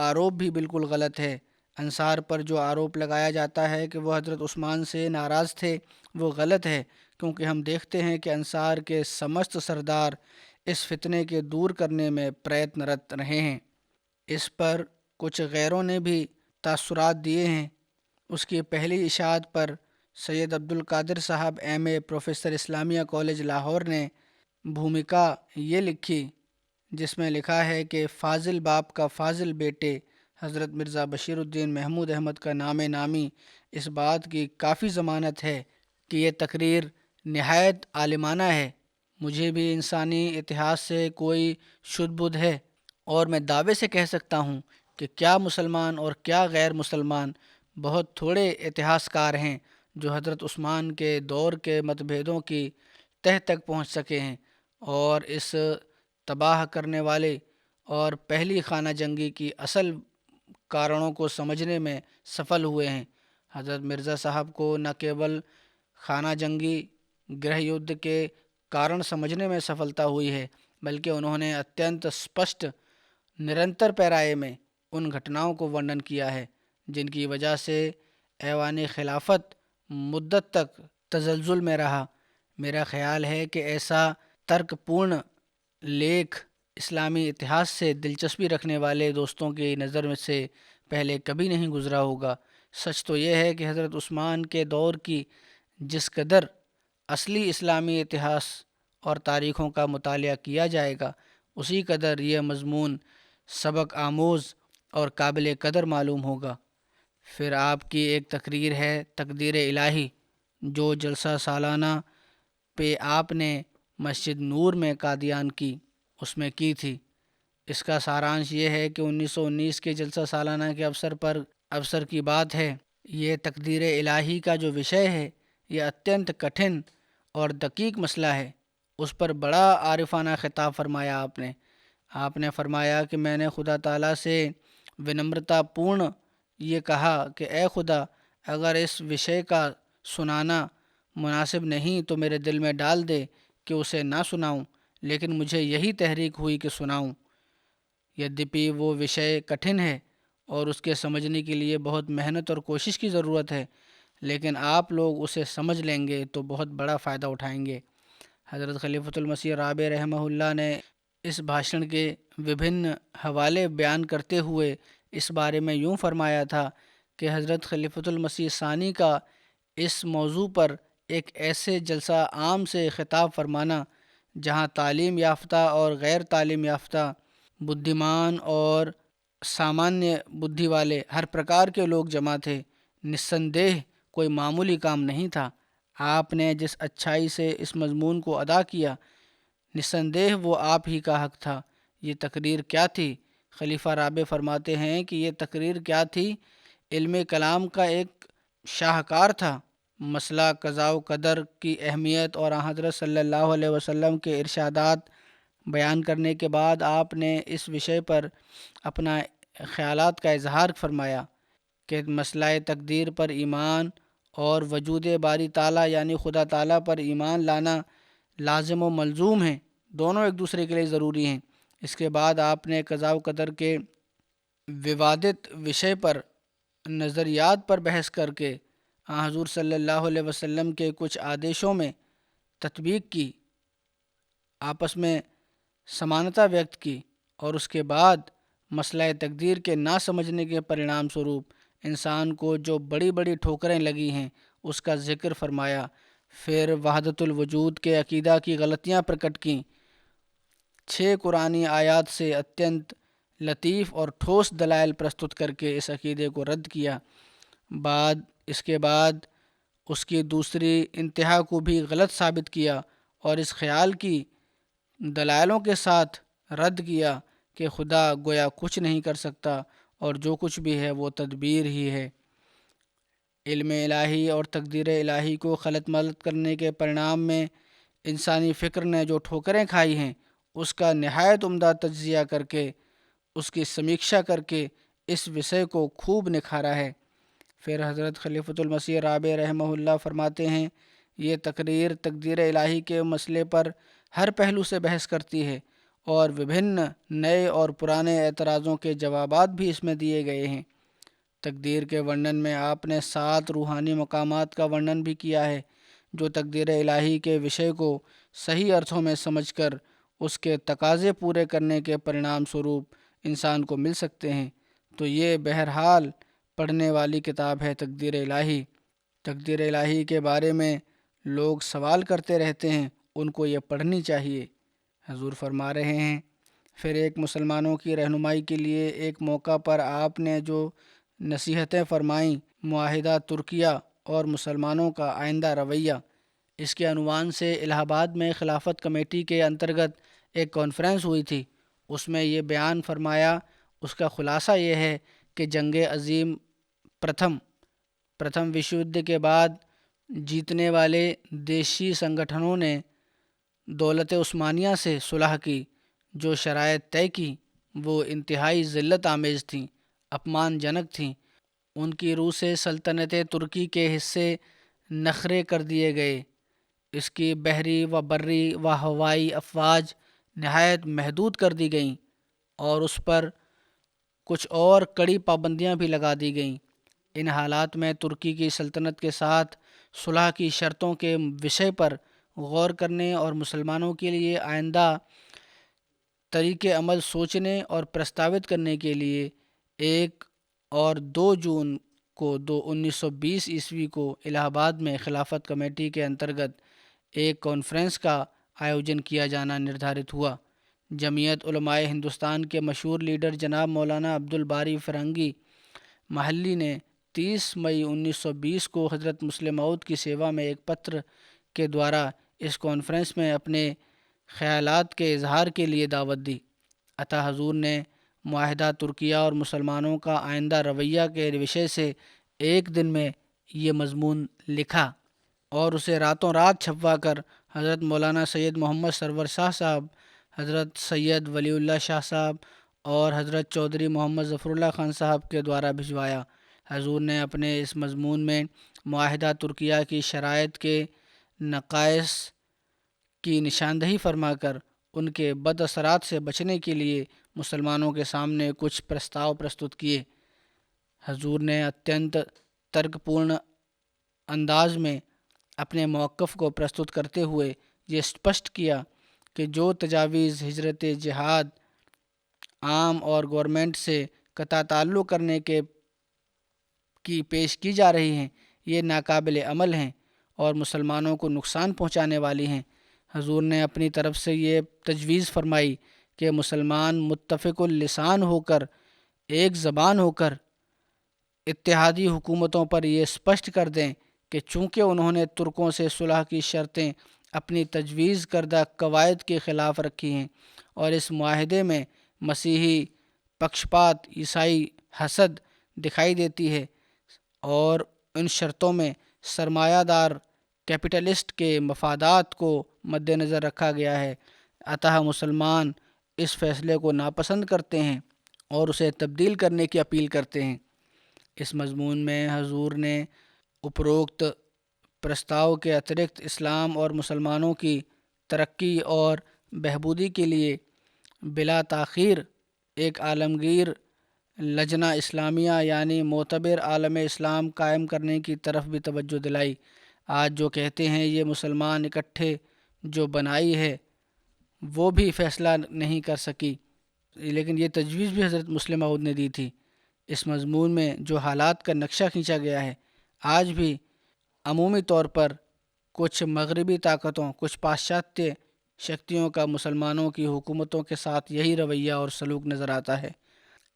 آروپ بھی بالکل غلط ہے۔ انصار پر جو آروپ لگایا جاتا ہے کہ وہ حضرت عثمان سے ناراض تھے، وہ غلط ہے، کیونکہ ہم دیکھتے ہیں کہ انصار کے سمست سردار اس فتنے کے دور کرنے میں پریتنرت رہے ہیں۔ اس پر کچھ غیروں نے بھی تاثرات دیے ہیں۔ اس کی پہلی اشاعت پر سید عبدالقادر صاحب M A professor Islamia college Lahore نے بھومکا یہ لکھی، جس میں لکھا ہے کہ فاضل باپ کا فاضل بیٹے حضرت مرزا بشیر الدین محمود احمد کا نام نامی اس بات کی کافی ضمانت ہے کہ یہ تقریر نہایت عالمانہ ہے۔ مجھے بھی انسانی اتہاس سے کوئی شدھ بدھ ہے، اور میں دعوے سے کہہ سکتا ہوں کہ کیا مسلمان اور کیا غیر مسلمان بہت تھوڑے اتہاس کار ہیں جو حضرت عثمان کے دور کے متبھیدوں کی تہ تک پہنچ سکے ہیں اور اس تباہ کرنے والے اور پہلی خانہ جنگی کی اصل کارنوں کو سمجھنے میں سفل ہوئے ہیں۔ حضرت مرزا صاحب کو نہ کیول خانہ جنگی گرہ یدھ کے کارن سمجھنے میں سفلتا ہوئی ہے، بلکہ انہوں نے اتنت اسپشٹ نرنتر پیرائے میں ان گھٹناؤں کو ورنن کیا ہے جن کی وجہ سے ایوان خلافت مدت تک تزلزل میں رہا۔ میرا خیال ہے کہ ایسا ترک پورن لیکھ اسلامی اتہاس سے دلچسپی رکھنے والے دوستوں کی نظر سے پہلے کبھی نہیں گزرا ہوگا۔ سچ تو یہ ہے کہ حضرت عثمان کے دور کی جس قدر اصلی اسلامی اتہاس اور تاریخوں کا مطالعہ کیا جائے گا، اسی قدر یہ مضمون سبق آموز اور قابل قدر معلوم ہوگا۔ پھر آپ کی ایک تقریر ہے تقدیر الہی، جو جلسہ سالانہ پہ آپ نے مسجد نور میں قادیان کی اس میں کی تھی۔ اس کا سارانش یہ ہے کہ 1919 کے جلسہ سالانہ کے اوسر کی بات ہے۔ یہ تقدیر الہی کا جو وشے ہے، یہ اتنت کٹھن اور دقیق مسئلہ ہے۔ اس پر بڑا عارفانہ خطاب فرمایا آپ نے فرمایا کہ میں نے خدا تعالیٰ سے ونمرتا پورن یہ کہا کہ اے خدا، اگر اس وشے کا سنانا مناسب نہیں تو میرے دل میں ڈال دے کہ اسے نہ سناؤں، لیکن مجھے یہی تحریک ہوئی کہ سناؤں۔ یدیپی وہ وشے کٹھن ہے اور اس کے سمجھنے کے لیے بہت محنت اور کوشش کی ضرورت ہے، لیکن آپ لوگ اسے سمجھ لیں گے تو بہت بڑا فائدہ اٹھائیں گے۔ حضرت خلیفۃ المسیح رابع رحمہ اللہ نے اس بھاشن کے وبھن حوالے بیان کرتے ہوئے اس بارے میں یوں فرمایا تھا کہ حضرت خلیفۃ المسیح ثانی کا اس موضوع پر ایک ایسے جلسہ عام سے خطاب فرمانا جہاں تعلیم یافتہ اور غیر تعلیم یافتہ، بدھیمان اور سامانیہ بدھی والے ہر پرکار کے لوگ جمع تھے، نسندیہ کوئی معمولی کام نہیں تھا۔ آپ نے جس اچھائی سے اس مضمون کو ادا کیا، نسندیہ وہ آپ ہی کا حق تھا۔ یہ تقریر کیا تھی؟ خلیفہ رابع فرماتے ہیں کہ یہ تقریر کیا تھی؟ علم کلام کا ایک شاہکار تھا۔ مسئلہ قضاء و قدر کی اہمیت اور حضرت صلی اللہ علیہ وسلم کے ارشادات بیان کرنے کے بعد آپ نے اس وشے پر اپنا خیالات کا اظہار فرمایا کہ مسئلہ تقدیر پر ایمان اور وجود باری تعالیٰ یعنی خدا تعالیٰ پر ایمان لانا لازم و ملزوم ہیں، دونوں ایک دوسرے کے لیے ضروری ہیں۔ اس کے بعد آپ نے قضاء و قدر کے ووادت وشے پر نظریات پر بحث کر کے حضور صلی اللہ علیہ وسلم کے کچھ آدیشوں میں تطبیق کی، آپس میں سمانتا ویکت کی، اور اس کے بعد مسئلہ تقدیر کے نہ سمجھنے کے پرینام سوروپ انسان کو جو بڑی بڑی ٹھوکریں لگی ہیں اس کا ذکر فرمایا۔ پھر وحدت الوجود کے عقیدہ کی غلطیاں پرکٹ کیں، 6 قرآنی آیات سے اتینت لطیف اور ٹھوس دلائل پرستت کر کے اس عقیدے کو رد کیا۔ اس کے بعد اس کی دوسری انتہا کو بھی غلط ثابت کیا اور اس خیال کی دلائلوں کے ساتھ رد کیا کہ خدا گویا کچھ نہیں کر سکتا اور جو کچھ بھی ہے وہ تدبیر ہی ہے۔ علم الہی اور تقدیر الہی کو خلط ملط کرنے کے پرینام میں انسانی فکر نے جو ٹھوکریں کھائی ہیں اس کا نہایت عمدہ تجزیہ کر کے، اس کی سمیکشا کر کے اس وشے کو خوب نکھارا ہے۔ پھر حضرت خلیفۃ المسیح رابع رحمہ اللہ فرماتے ہیں، یہ تقریر تقدیر الہی کے مسئلے پر ہر پہلو سے بحث کرتی ہے اور وبھن نئے اور پرانے اعتراضوں کے جوابات بھی اس میں دیے گئے ہیں۔ تقدیر کے ورنن میں آپ نے 7 روحانی مقامات کا ورنن بھی کیا ہے جو تقدیر الہی کے وشے کو صحیح ارتھوں میں سمجھ کر اس کے تقاضے پورے کرنے کے پرینام سوروپ انسان کو مل سکتے ہیں۔ تو یہ بہرحال پڑھنے والی کتاب ہے تقدیر الہی۔ تقدیر الہی کے بارے میں لوگ سوال کرتے رہتے ہیں، ان کو یہ پڑھنی چاہیے۔ حضور فرما رہے ہیں، پھر ایک مسلمانوں کی رہنمائی کے لیے ایک موقع پر آپ نے جو نصیحتیں فرمائیں، معاہدہ ترکیہ اور مسلمانوں کا آئندہ رویہ، اس کے عنوان سے الہ آباد میں خلافت کمیٹی کے انترگت ایک کانفرنس ہوئی تھی۔ اس میں یہ بیان فرمایا، اس کا خلاصہ یہ ہے کہ جنگ عظیم پرتھم وشو یدھ کے بعد جیتنے والے دیشی سنگٹھنوں نے دولت عثمانیہ سے صلح کی۔ جو شرائط طے کی وہ انتہائی ذلت آمیز تھیں، اپمان جنک تھیں۔ ان کی روح سے سلطنت ترکی کے حصے نکھرے کر دیے گئے، اس کی بحری و بری و ہوائی افواج نہایت محدود کر دی گئیں اور اس پر کچھ اور کڑی پابندیاں بھی لگا دی گئیں۔ ان حالات میں ترکی کی سلطنت کے ساتھ صلح کی شرطوں کے وشے پر غور کرنے اور مسلمانوں کے لیے آئندہ طریق عمل سوچنے اور پرستاوت کرنے کے لیے 1 اور 2 جون کو 1920 عیسوی کو الہ آباد میں خلافت کمیٹی کے انترگت ایک کانفرنس کا آیوجن کیا جانا نردھارت ہوا۔ جمعیت علماء ہندوستان کے مشہور لیڈر جناب مولانا عبدالباری فرنگی محلی نے 30 مئی 1920 کو حضرت مسلم موعود کی سیوا میں ایک پتر کے دوارا اس کانفرنس میں اپنے خیالات کے اظہار کے لیے دعوت دی۔ عطا حضور نے معاہدہ ترکیہ اور مسلمانوں کا آئندہ رویہ کے وشے سے ایک دن میں یہ مضمون لکھا اور اسے راتوں رات چھپوا کر حضرت مولانا سید محمد سرور شاہ صاحب، حضرت سید ولی اللہ شاہ صاحب اور حضرت چودھری محمد ظفر اللہ خان صاحب کے دوارا بھجوایا۔ حضور نے اپنے اس مضمون میں معاہدہ ترکیہ کی شرائط کے نقائص کی نشاندہی فرما کر ان کے بد اثرات سے بچنے کے لیے مسلمانوں کے سامنے کچھ پرستاؤ پرستت کیے۔ حضور نے اتینت ترک پورن انداز میں اپنے موقف کو پرستت کرتے ہوئے یہ اسپشٹ کیا کہ جو تجاویز ہجرت جہاد عام اور گورنمنٹ سے قطع تعلق کرنے کی پیش کی جا رہی ہیں یہ ناقابل عمل ہیں اور مسلمانوں کو نقصان پہنچانے والی ہیں۔ حضور نے اپنی طرف سے یہ تجویز فرمائی کہ مسلمان متفق اللسان ہو کر، ایک زبان ہو کر اتحادی حکومتوں پر یہ اسپشٹ کر دیں کہ چونکہ انہوں نے ترکوں سے صلح کی شرطیں اپنی تجویز کردہ قواعد کے خلاف رکھی ہیں اور اس معاہدے میں مسیحی پکشپات، عیسائی حسد دکھائی دیتی ہے اور ان شرطوں میں سرمایہ دار کیپٹلسٹ کے مفادات کو مد نظر رکھا گیا ہے، اتہ مسلمان اس فیصلے کو ناپسند کرتے ہیں اور اسے تبدیل کرنے کی اپیل کرتے ہیں۔ اس مضمون میں حضور نے اپروکت پرستاؤ کے اترکت اسلام اور مسلمانوں کی ترقی اور بہبودی کے لیے بلا تاخیر ایک عالمگیر لجنہ اسلامیہ یعنی معتبر عالم اسلام قائم کرنے کی طرف بھی توجہ دلائی۔ آج جو کہتے ہیں یہ مسلمان اکٹھے جو بنائی ہے وہ بھی فیصلہ نہیں کر سکی، لیکن یہ تجویز بھی حضرت مسلم موعود نے دی تھی۔ اس مضمون میں جو حالات کا نقشہ کھینچا گیا ہے آج بھی عمومی طور پر کچھ مغربی طاقتوں، کچھ پاشچاتیہ شکتیوں کا مسلمانوں کی حکومتوں کے ساتھ یہی رویہ اور سلوک نظر آتا ہے۔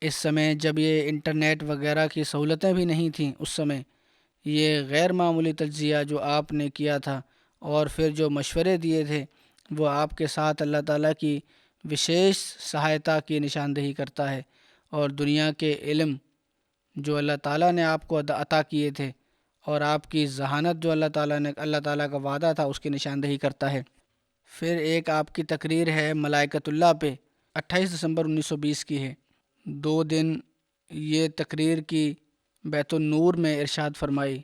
اس سمے جب یہ انٹرنیٹ وغیرہ کی سہولتیں بھی نہیں تھیں، اس سمے یہ غیر معمولی تجزیہ جو آپ نے کیا تھا اور پھر جو مشورے دیے تھے، وہ آپ کے ساتھ اللہ تعالیٰ کی وشیش سہایتا کی نشاندہی کرتا ہے، اور دنیا کے علم جو اللہ تعالیٰ نے آپ کو عطا کیے تھے اور آپ کی ذہانت جو اللہ تعالیٰ کا وعدہ تھا، اس کی نشاندہی کرتا ہے۔ پھر ایک آپ کی تقریر ہے ملائکۃ اللہ پہ، 28 دسمبر 1920 کی ہے۔ 2 دن یہ تقریر کی بیت النور میں ارشاد فرمائی۔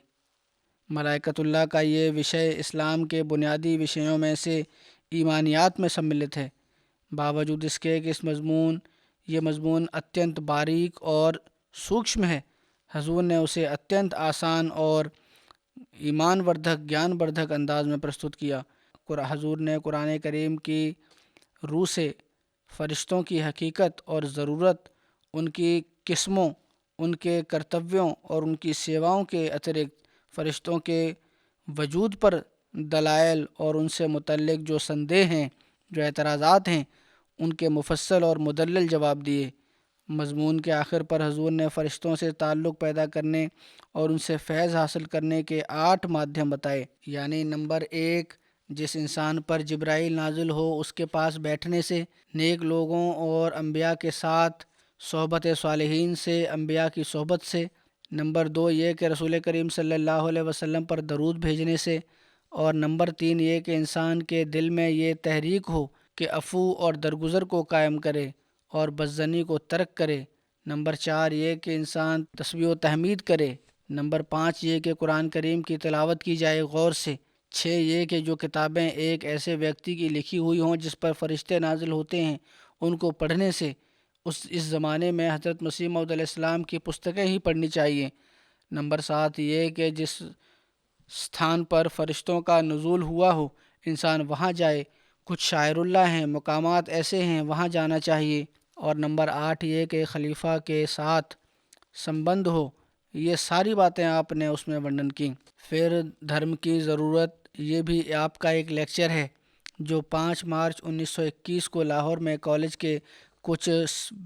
ملائکۃ اللہ کا یہ وشے اسلام کے بنیادی وشیوں میں سے ایمانیات میں سملت ہے، باوجود اس کے کہ یہ مضمون اتینت باریک اور سوکشم ہے۔ حضور نے اسے اتینت آسان اور ایمان وردھک، گیان وردھک انداز میں پرستت کیا۔ حضور نے قرآن کریم کی روح سے فرشتوں کی حقیقت اور ضرورت، ان کی قسموں، ان کے کرتویوں اور ان کی سیواؤں کے اترکت فرشتوں کے وجود پر دلائل اور ان سے متعلق جو سندے ہیں، جو اعتراضات ہیں، ان کے مفصل اور مدلل جواب دیے۔ مضمون کے آخر پر حضور نے فرشتوں سے تعلق پیدا کرنے اور ان سے فیض حاصل کرنے کے 8 مادھیم بتائے، یعنی نمبر 1، جس انسان پر جبرائیل نازل ہو اس کے پاس بیٹھنے سے، نیک لوگوں اور انبیاء کے ساتھ صحبت صالحین سے، انبیاء کی صحبت سے۔ نمبر 2 یہ کہ رسول کریم صلی اللہ علیہ وسلم پر درود بھیجنے سے، اور نمبر 3 یہ کہ انسان کے دل میں یہ تحریک ہو کہ عفو اور درگزر کو قائم کرے اور بدظنی کو ترک کرے۔ نمبر 4 یہ کہ انسان تسبیح و تحمید کرے۔ نمبر 5 یہ کہ قرآن کریم کی تلاوت کی جائے غور سے۔ 6 یہ کہ جو کتابیں ایک ایسے ویکتی کی لکھی ہوئی ہوں جس پر فرشتے نازل ہوتے ہیں، ان کو پڑھنے سے اس زمانے میں حضرت مسیح موعود علیہ السلام کی پستکیں ہی پڑھنی چاہیے۔ نمبر 7 یہ کہ جس ستھان پر فرشتوں کا نزول ہوا ہو، انسان وہاں جائے۔ کچھ شاعر اللہ ہیں، مقامات ایسے ہیں، وہاں جانا چاہیے۔ اور نمبر 8 یہ کہ خلیفہ کے ساتھ سمبند ہو۔ یہ ساری باتیں آپ نے اس میں ورنن کی۔ پھر دھرم کی ضرورت، یہ بھی آپ کا ایک لیکچر ہے جو 5 مارچ 1921 کو لاہور میں کالج کے کچھ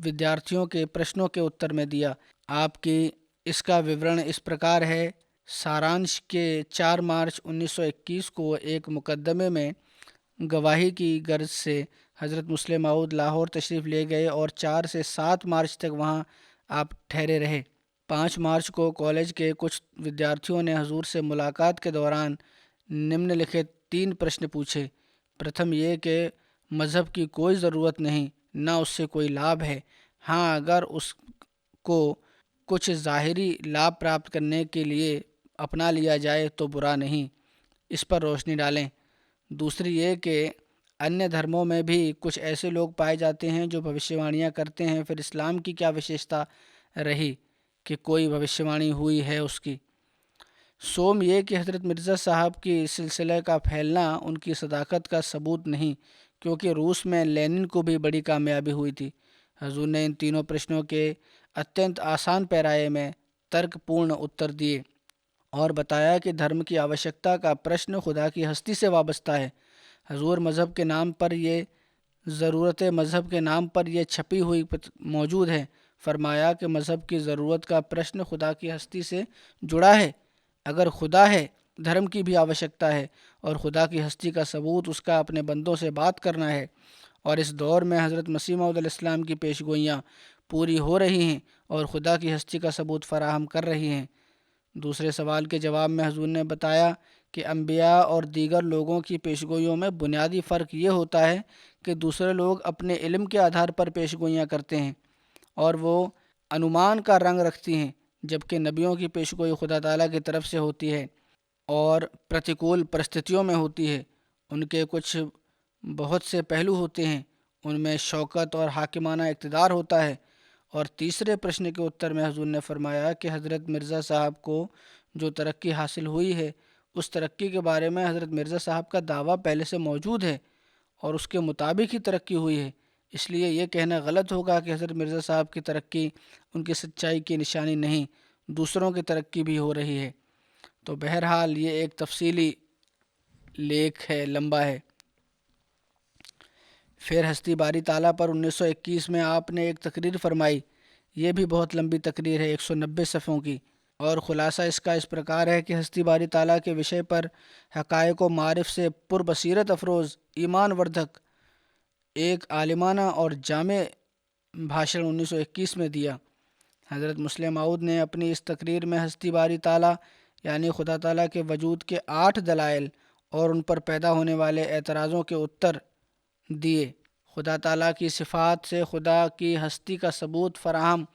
ودیارتھیوں کے پرشنوں کے اتر میں دیا۔ آپ کی اس کا وورن اس پرکار ہے۔ سارانش کے 4 مارچ 1921 کو ایک مقدمے میں گواہی کی غرض سے حضرت مسلم موعود لاہور تشریف لے گئے اور 4 سے 7 مارچ تک وہاں آپ ٹھہرے رہے۔ 5 مارچ کو کالج کے کچھ ودیارتھیوں نے حضور سے ملاقات کے دوران نمن لکھت 3 پرشن پوچھے۔ پرتھم یہ کہ مذہب کی کوئی ضرورت نہیں، نہ اس سے کوئی لابھ ہے، ہاں اگر اس کو کچھ ظاہری لابھ پراپت کرنے کے لیے اپنا لیا جائے تو برا نہیں، اس پر روشنی ڈالیں۔ دوسری یہ کہ انیہ دھرموں میں بھی کچھ ایسے لوگ پائے جاتے ہیں جو بھوشیوانیاں کرتے ہیں، پھر اسلام کی کیا وشیشتا رہی کہ کوئی بھوشیوانی ہوئی ہے اس کی۔ سوم یہ کہ حضرت مرزا صاحب کی سلسلے کا پھیلنا ان کی صداقت کا ثبوت نہیں، کیونکہ روس میں لینن کو بھی بڑی کامیابی ہوئی تھی۔ حضور نے ان تینوں پرشنوں کے اتینت آسان پیرائے میں ترک پورن اتر دیے اور بتایا کہ دھرم کی آوشکتا کا پرشن خدا کی ہستی سے وابستہ ہے۔ حضور مذہب کے نام پر یہ ضرورت مذہب کے نام پر یہ چھپی ہوئی موجود ہے۔ فرمایا کہ مذہب کی ضرورت کا پرشن خدا کی ہستی سے جڑا ہے۔ اگر خدا ہے، دھرم کی بھی آوشکتا ہے، اور خدا کی ہستی کا ثبوت اس کا اپنے بندوں سے بات کرنا ہے، اور اس دور میں حضرت مسیح موعود علیہ السلام کی پیش گوئیاں پوری ہو رہی ہیں اور خدا کی ہستی کا ثبوت فراہم کر رہی ہیں۔ دوسرے سوال کے جواب میں حضور نے بتایا کہ انبیاء اور دیگر لوگوں کی پیش گوئیوں میں بنیادی فرق یہ ہوتا ہے کہ دوسرے لوگ اپنے علم کے آدھار پر پیش گوئیاں کرتے ہیں اور وہ انومان کا رنگ رکھتی ہیں، جبکہ نبیوں کی پیش گوئی خدا تعالیٰ کی طرف سے ہوتی ہے اور پرتیکول پرستتیوں میں ہوتی ہے۔ ان کے کچھ بہت سے پہلو ہوتے ہیں، ان میں شوکت اور حاکمانہ اقتدار ہوتا ہے۔ اور تیسرے پرشن کے اتر میں حضور نے فرمایا کہ حضرت مرزا صاحب کو جو ترقی حاصل ہوئی ہے، اس ترقی کے بارے میں حضرت مرزا صاحب کا دعویٰ پہلے سے موجود ہے اور اس کے مطابق ہی ترقی ہوئی ہے، اس لیے یہ کہنا غلط ہوگا کہ حضرت مرزا صاحب کی ترقی ان کی سچائی کی نشانی نہیں، دوسروں کی ترقی بھی ہو رہی ہے۔ تو بہرحال یہ ایک تفصیلی لیکھ ہے، لمبا ہے۔ پھر ہستی باری تعالیٰ پر 1921 میں آپ نے ایک تقریر فرمائی، یہ بھی بہت لمبی تقریر ہے، 190 صفحوں کی، اور خلاصہ اس کا اس پرکار ہے کہ ہستی باری تعالیٰ کے وشے پر حقائق و معارف سے پر بصیرت افروز، ایمان وردھک ایک عالمانہ اور جامع بھاشن 1921 میں دیا۔ حضرت مسلم موعود نے اپنی اس تقریر میں ہستی باری تعالیٰ یعنی خدا تعالیٰ کے وجود کے 8 دلائل اور ان پر پیدا ہونے والے اعتراضوں کے اتر دیے۔ خدا تعالیٰ کی صفات سے خدا کی ہستی کا ثبوت فراہم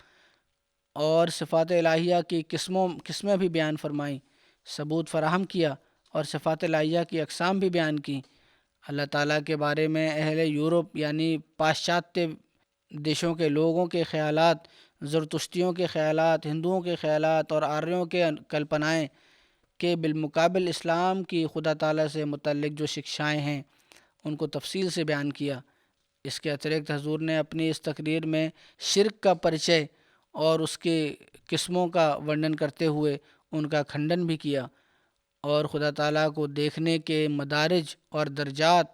اور صفات الہیہ کی قسمیں بھی بیان فرمائیں، ثبوت فراہم کیا، اور صفات الہیہ کی اقسام بھی بیان کی۔ اللہ تعالیٰ کے بارے میں اہل یورپ یعنی پاشچاتیہ دیشوں کے لوگوں کے خیالات، زرتشتیوں کے خیالات، ہندوؤں کے خیالات اور آریوں کے کلپنائیں کے بالمقابل اسلام کی خدا تعالیٰ سے متعلق جو شکشائیں ہیں ان کو تفصیل سے بیان کیا۔ اس کے اترکت حضور نے اپنی اس تقریر میں شرک کا پرچے اور اس کی قسموں کا ورنن کرتے ہوئے ان کا کھنڈن بھی کیا، اور خدا تعالیٰ کو دیکھنے کے مدارج اور درجات،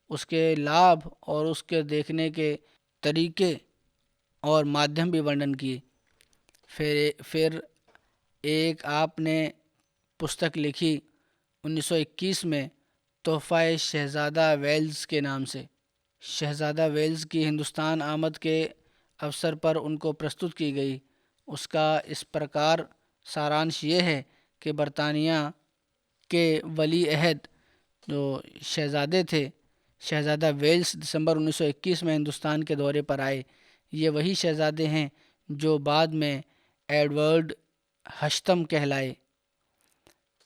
اس کے لابھ اور اس کے دیکھنے کے طریقے اور مادھیم بھی ورنن کیے۔ پھر ایک آپ نے پستک لکھی 1921 میں تحفہ شہزادہ ویلز کے نام سے۔ شہزادہ ویلز کی ہندوستان آمد کے اوسر پر ان کو پرستت کی گئی۔ اس کا اس پرکار سارانش یہ ہے کہ برطانیہ کے ولی عہد جو شہزادے تھے، شہزادہ ویلز دسمبر 1921 میں ہندوستان کے دورے پر آئے۔ یہ وہی شہزادے ہیں جو بعد میں ایڈورڈ ہشتم کہلائے،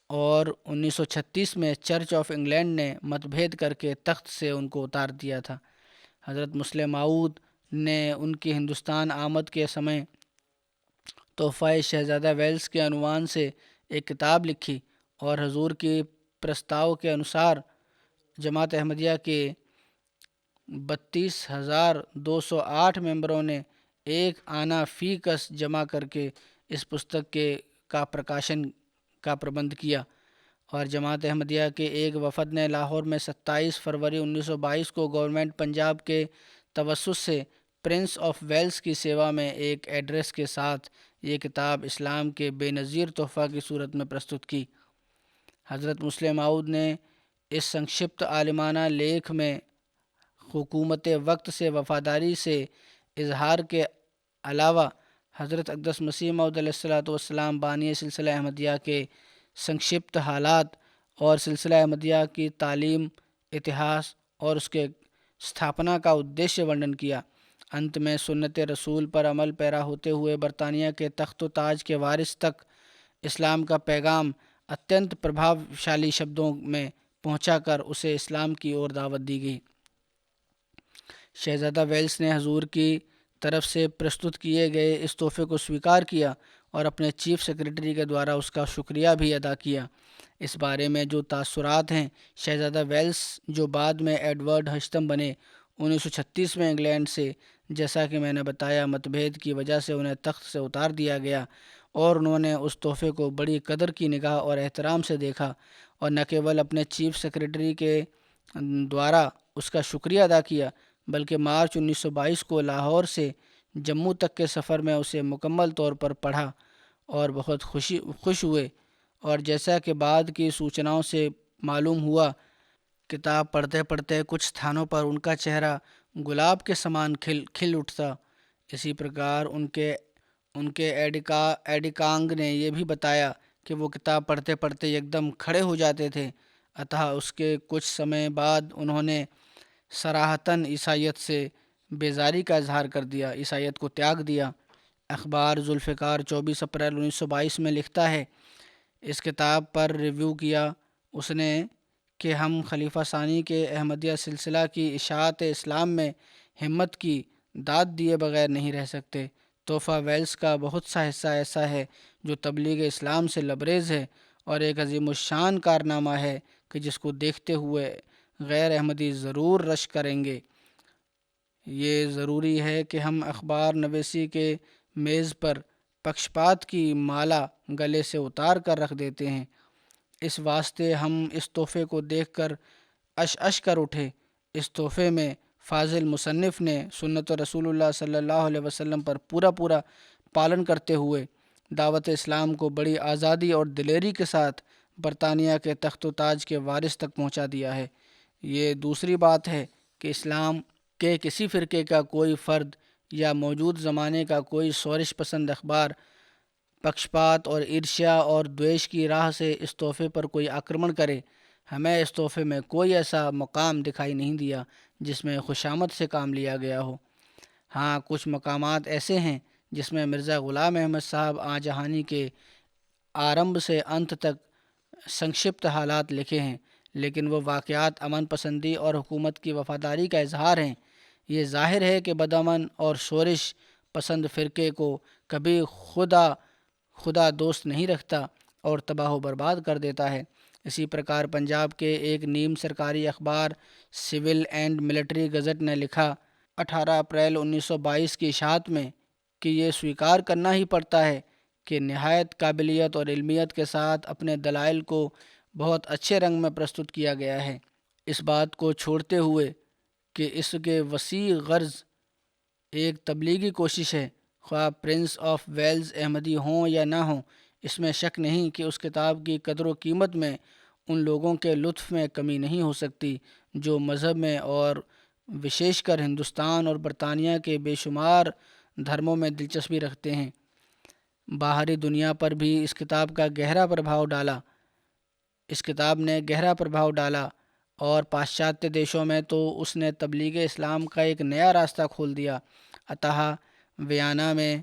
اور 1936 میں چرچ آف انگلینڈ نے متبھید کر کے تخت سے ان کو اتار دیا تھا۔ حضرت مسلم موعود نے ان کی ہندوستان آمد کے سمے تحفہ شہزادہ ویلز کے عنوان سے ایک کتاب لکھی، اور حضور کی پرستاؤ کے انوسار جماعت احمدیہ کے 32,208 ممبروں نے ایک آنا فی کس جمع کر کے اس پستک کا پرکاشن کا پربند کیا، اور جماعت احمدیہ کے ایک وفد نے لاہور میں 27 فروری 1922 کو گورنمنٹ پنجاب کے توسط سے پرنس آف ویلز کی سیوا میں ایک ایڈریس کے ساتھ یہ کتاب اسلام کے بے نظیر تحفہ کی صورت میں پرستت کی۔ حضرت مسلم موعود نے اس سنکشپت عالمانہ لیکھ میں حکومت وقت سے وفاداری سے اظہار کے علاوہ حضرت اقدس مسیح موعود علیہ الصلوۃ والسلام بانی سلسلہ احمدیہ کے سنکشپت حالات اور سلسلہ احمدیہ کی تعلیم، اتہاس اور اس کے استھاپنا کا ادیشیہ ورنن کیا۔ انت میں سنت رسول پر عمل پیرا ہوتے ہوئے برطانیہ کے تخت و تاج کے وارث تک اسلام کا پیغام اتنت پربھاوشالی شبدوں میں پہنچا کر اسے اسلام کی اور دعوت دی گئی۔ شہزادہ ویلز نے حضور کی طرف سے پرستت کیے گئے اس تحفے کو سویکار کیا اور اپنے چیف سیکرٹری کے دوارا اس کا شکریہ بھی ادا کیا۔ اس بارے میں جو تاثرات ہیں، شہزادہ ویلز جو بعد میں ایڈورڈ ہشتم بنے، 1936 میں انگلینڈ سے، جیسا کہ میں نے بتایا، متبھید کی وجہ سے انہیں تخت سے اتار دیا گیا، اور انہوں نے اس تحفے کو بڑی قدر کی نگاہ اور احترام سے دیکھا، اور نہ کیول اپنے چیف سیکرٹری کے دوارا اس کا شکریہ ادا کیا، بلکہ مارچ 1922 کو لاہور سے جموں تک کے سفر میں اسے مکمل طور پر پڑھا اور بہت خوش ہوئے، اور جیسا کہ بعد کی سوچناؤں سے معلوم ہوا، کتاب پڑھتے پڑھتے کچھ استھانوں پر ان کا چہرہ گلاب کے سمان کھل اٹھتا۔ اسی پرکار ان کے ایڈیکانگ نے یہ بھی بتایا کہ وہ کتاب پڑھتے پڑھتے یکدم کھڑے ہو جاتے تھے، اس کے کچھ سمے بعد انہوں نے صراحتاً عیسائیت سے بیزاری کا اظہار کر دیا، عیسائیت کو تیاگ دیا۔ اخبار ذوالفقار 24 اپریل 1922 میں لکھتا ہے، اس کتاب پر ریویو کیا اس نے کہ ہم خلیفہ ثانی کے احمدیہ سلسلہ کی اشاعت اسلام میں ہمت کی داد دیے بغیر نہیں رہ سکتے۔ تحفہ ویلز کا بہت سا حصہ ایسا ہے جو تبلیغ اسلام سے لبریز ہے اور ایک عظیم الشان کارنامہ ہے کہ جس کو دیکھتے ہوئے غیر احمدی ضرور رشک کریں گے۔ یہ ضروری ہے کہ ہم اخبار نویسی کے میز پر پکشپات کی مالا گلے سے اتار کر رکھ دیتے ہیں، اس واسطے ہم اس تحفے کو دیکھ کر اش کر اٹھے۔ اس تحفے میں فاضل مصنف نے سنت رسول اللہ صلی اللہ علیہ وسلم پر پورا پالن کرتے ہوئے دعوت اسلام کو بڑی آزادی اور دلیری کے ساتھ برطانیہ کے تخت و تاج کے وارث تک پہنچا دیا ہے۔ یہ دوسری بات ہے کہ اسلام کے کسی فرقے کا کوئی فرد یا موجود زمانے کا کوئی شورش پسند اخبار پکشپات اور عرشا اور دویش کی راہ سے اس تحفے پر کوئی آکرمن کرے۔ ہمیں اس تحفے میں کوئی ایسا مقام دکھائی نہیں دیا جس میں خوشامد سے کام لیا گیا ہو۔ ہاں، کچھ مقامات ایسے ہیں جس میں مرزا غلام احمد صاحب آن جہانی کے آرمب سے انت تک سنکشپت حالات لکھے ہیں، لیکن وہ واقعات امن پسندی اور حکومت کی وفاداری کا اظہار ہیں۔ یہ ظاہر ہے کہ بدامن اور شورش پسند فرقے کو کبھی خدا دوست نہیں رکھتا اور تباہ و برباد کر دیتا ہے۔ اسی پرکار پنجاب کے ایک نیم سرکاری اخبار سول اینڈ ملٹری گزٹ نے لکھا 18 اپریل 1922 کی اشاعت میں کہ یہ سویکار کرنا ہی پڑتا ہے کہ نہایت قابلیت اور علمیت کے ساتھ اپنے دلائل کو بہت اچھے رنگ میں پرستت کیا گیا ہے۔ اس بات کو چھوڑتے ہوئے کہ اس کے وسیع غرض ایک تبلیغی کوشش ہے، خواہ پرنس آف ویلز احمدی ہوں یا نہ ہوں، اس میں شک نہیں کہ اس کتاب کی قدر و قیمت میں ان لوگوں کے لطف میں کمی نہیں ہو سکتی جو مذہب میں اور وشیش کر ہندوستان اور برطانیہ کے بے شمار دھرموں میں دلچسپی رکھتے ہیں۔ باہری دنیا پر بھی اس کتاب نے گہرا پربھاؤ ڈالا اور پاشچاتیہ دیشوں میں تو اس نے تبلیغ اسلام کا ایک نیا راستہ کھول دیا۔ اتحا ویانا میں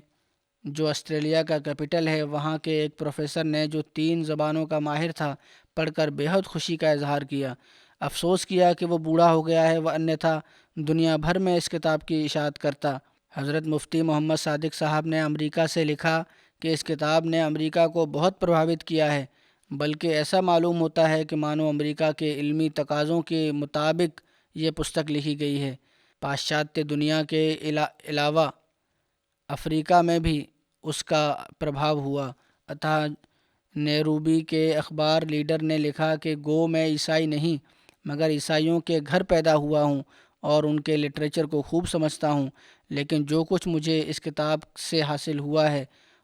جو آسٹریلیا کا کیپٹل ہے، وہاں کے ایک پروفیسر نے جو 3 زبانوں کا ماہر تھا پڑھ کر بےحد خوشی کا اظہار کیا، افسوس کیا کہ وہ بوڑھا ہو گیا ہے، ورنہ دنیا بھر میں اس کتاب کی اشاعت کرتا۔ حضرت مفتی محمد صادق صاحب نے امریکہ سے لکھا کہ اس کتاب نے امریکہ کو بہت پربھاوت کیا ہے، بلکہ ایسا معلوم ہوتا ہے کہ مانو امریکہ کے علمی تقاضوں کے مطابق یہ پستک لکھی گئی ہے۔ پاشچاتیہ دنیا کے علاوہ افریقہ میں بھی اس کا پربھاؤ ہوا۔ اتحا نیروبی کے اخبار لیڈر نے لکھا کہ گو میں عیسائی نہیں مگر عیسائیوں کے گھر پیدا ہوا ہوں اور ان کے لٹریچر کو خوب سمجھتا ہوں، لیکن جو کچھ مجھے اس کتاب سے حاصل ہوا ہے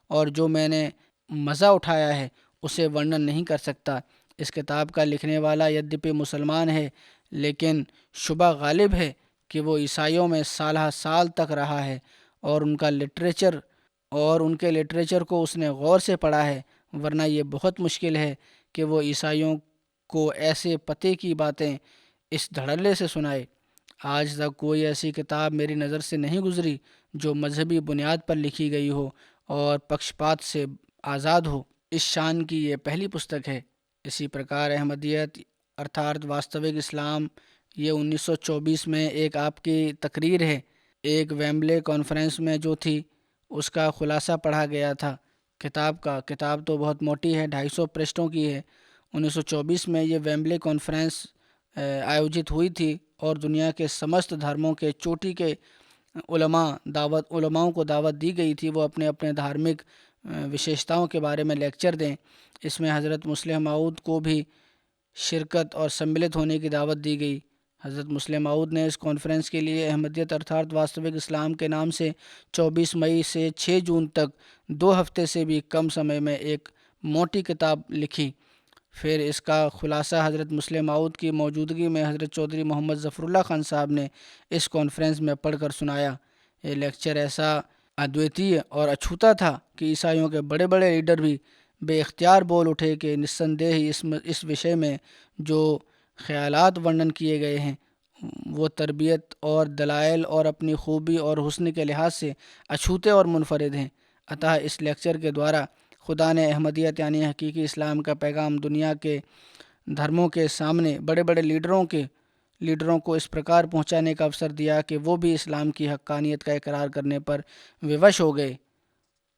اور جو میں نے مزہ اٹھایا ہے اسے ورنن نہیں کر سکتا۔ اس کتاب کا لکھنے والا یدیپی مسلمان ہے، لیکن شبہ غالب ہے کہ وہ عیسائیوں میں سالہ سال تک رہا ہے اور ان کے لٹریچر کو اس نے غور سے پڑھا ہے، ورنہ یہ بہت مشکل ہے کہ وہ عیسائیوں کو ایسے پتے کی باتیں اس دھڑلے سے سنائے۔ آج تک کوئی ایسی کتاب میری نظر سے نہیں گزری جو مذہبی بنیاد پر لکھی گئی ہو اور پکشپات سے آزاد ہو۔ اس شان کی یہ پہلی پستک ہے۔ اسی پرکار احمدیت ارتھات واستوک اسلام، یہ 1924 میں ایک آپ کی تقریر ہے، ایک ویمبلے کانفرنس میں جو تھی اس کا خلاصہ پڑھا گیا تھا کتاب تو بہت موٹی ہے، 250 پرسٹوں کی ہے۔ 1924 میں یہ ویمبلے کانفرنس آیوجت ہوئی تھی اور دنیا کے سمست دھرموں کے چوٹی کے علماؤں کو دعوت دی گئی تھی وہ اپنے اپنے دھارمک وشیشتاؤں کے بارے میں لیکچر دیں۔ اس میں حضرت مسلم موعود کو بھی شرکت اور سملت ہونے کی دعوت دی گئی۔ حضرت مسلم موعود نے اس کانفرنس کے لیے احمدیت ارتھات واستوک اسلام کے نام سے 24 مئی سے 6 جون تک 2 ہفتے سے بھی کم سمے میں ایک موٹی کتاب لکھی۔ پھر اس کا خلاصہ حضرت مسلم موعود کی موجودگی میں حضرت چودھری محمد ظفر اللہ خان صاحب نے اس کانفرنس میں پڑھ کر سنایا۔ یہ لیکچر ایسا ادویتی اور اچھوتا تھا کہ عیسائیوں کے بڑے بڑے لیڈر بھی بے اختیار بول اٹھے کہ نسندہ اس وشے میں جو خیالات ورنن کیے گئے ہیں وہ تربیت اور دلائل اور اپنی خوبی اور حسن کے لحاظ سے اچھوتے اور منفرد ہیں۔ اتحا اس لیکچر کے دوارا خدا نے احمدیت یعنی حقیقی اسلام کا پیغام دنیا کے دھرموں کے سامنے بڑے بڑے لیڈروں کو اس پرکار پہنچانے کا اوسر دیا کہ وہ بھی اسلام کی حقانیت کا اقرار کرنے پر ووش ہو گئے۔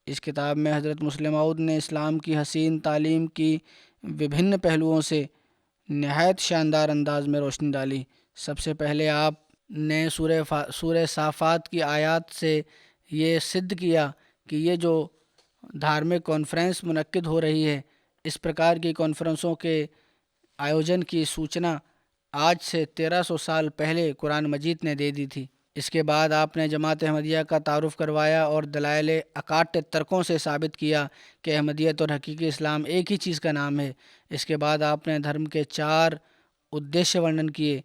اس کتاب میں حضرت مسلم موعود نے اسلام کی حسین تعلیم کی وبھن پہلوؤں سے نہایت شاندار انداز میں روشنی ڈالی۔ سب سے پہلے آپ نے سورہ صافات کی آیات سے یہ سدھ کیا کہ یہ جو دھارمک کانفرنس منعقد ہو رہی ہے اس پرکار کی کانفرنسوں کے آیوجن کی سوچنا آج سے 1300 سال پہلے قرآن مجید نے دے دی تھی۔ اس کے بعد آپ نے جماعت احمدیہ کا تعارف کروایا اور دلائل اکاٹ ترکوں سے ثابت کیا کہ احمدیت اور حقیقی اسلام ایک ہی چیز کا نام ہے۔ اس کے بعد آپ نے دھرم کے 4 ادیشیہ ورنن کیے۔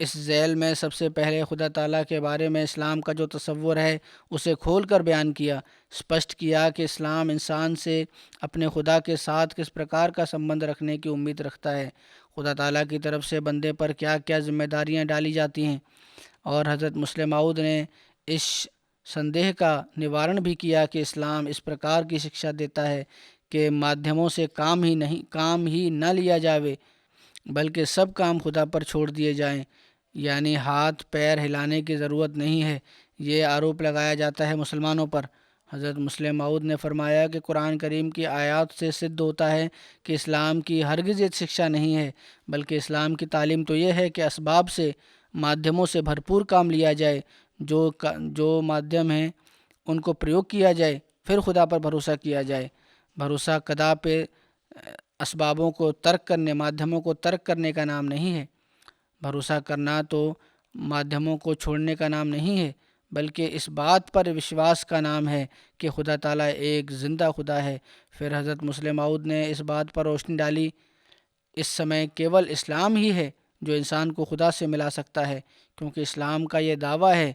اس ذیل میں سب سے پہلے خدا تعالیٰ کے بارے میں اسلام کا جو تصور ہے اسے کھول کر بیان کیا، اسپشٹ کیا کہ اسلام انسان سے اپنے خدا کے ساتھ کس پرکار کا سمبند رکھنے کی امید رکھتا ہے، خدا تعالیٰ کی طرف سے بندے پر کیا کیا ذمہ داریاں ڈالی جاتی ہیں، اور حضرت مسلم موعود نے اس سندیہ کا نوارن بھی کیا کہ اسلام اس پرکار کی شکشا دیتا ہے کہ مادھیموں سے کام ہی نہ لیا جاوے بلکہ سب کام خدا پر چھوڑ دیے جائیں، یعنی ہاتھ پیر ہلانے کی ضرورت نہیں ہے۔ یہ آروپ لگایا جاتا ہے مسلمانوں پر۔ حضرت مسلم موعود نے فرمایا کہ قرآن کریم کی آیات سے صدھ ہوتا ہے کہ اسلام کی ہرگز یہ شکشا نہیں ہے، بلکہ اسلام کی تعلیم تو یہ ہے کہ اسباب سے، مادھیموں سے بھرپور کام لیا جائے، جو مادھیم ہیں ان کو پریوگ کیا جائے، پھر خدا پر بھروسہ کیا جائے۔ بھروسہ خدا پہ اسبابوں کو ترک کرنے، مادھیموں کو ترک کرنے کا نام نہیں ہے۔ بھروسہ کرنا تو مادھیموں کو چھوڑنے کا نام نہیں ہے، بلکہ اس بات پر وشواس کا نام ہے کہ خدا تعالیٰ ایک زندہ خدا ہے۔ پھر حضرت مسلم موعود نے اس بات پر روشنی ڈالی، اس سمے کیول اسلام ہی ہے جو انسان کو خدا سے ملا سکتا ہے، کیونکہ اسلام کا یہ دعویٰ ہے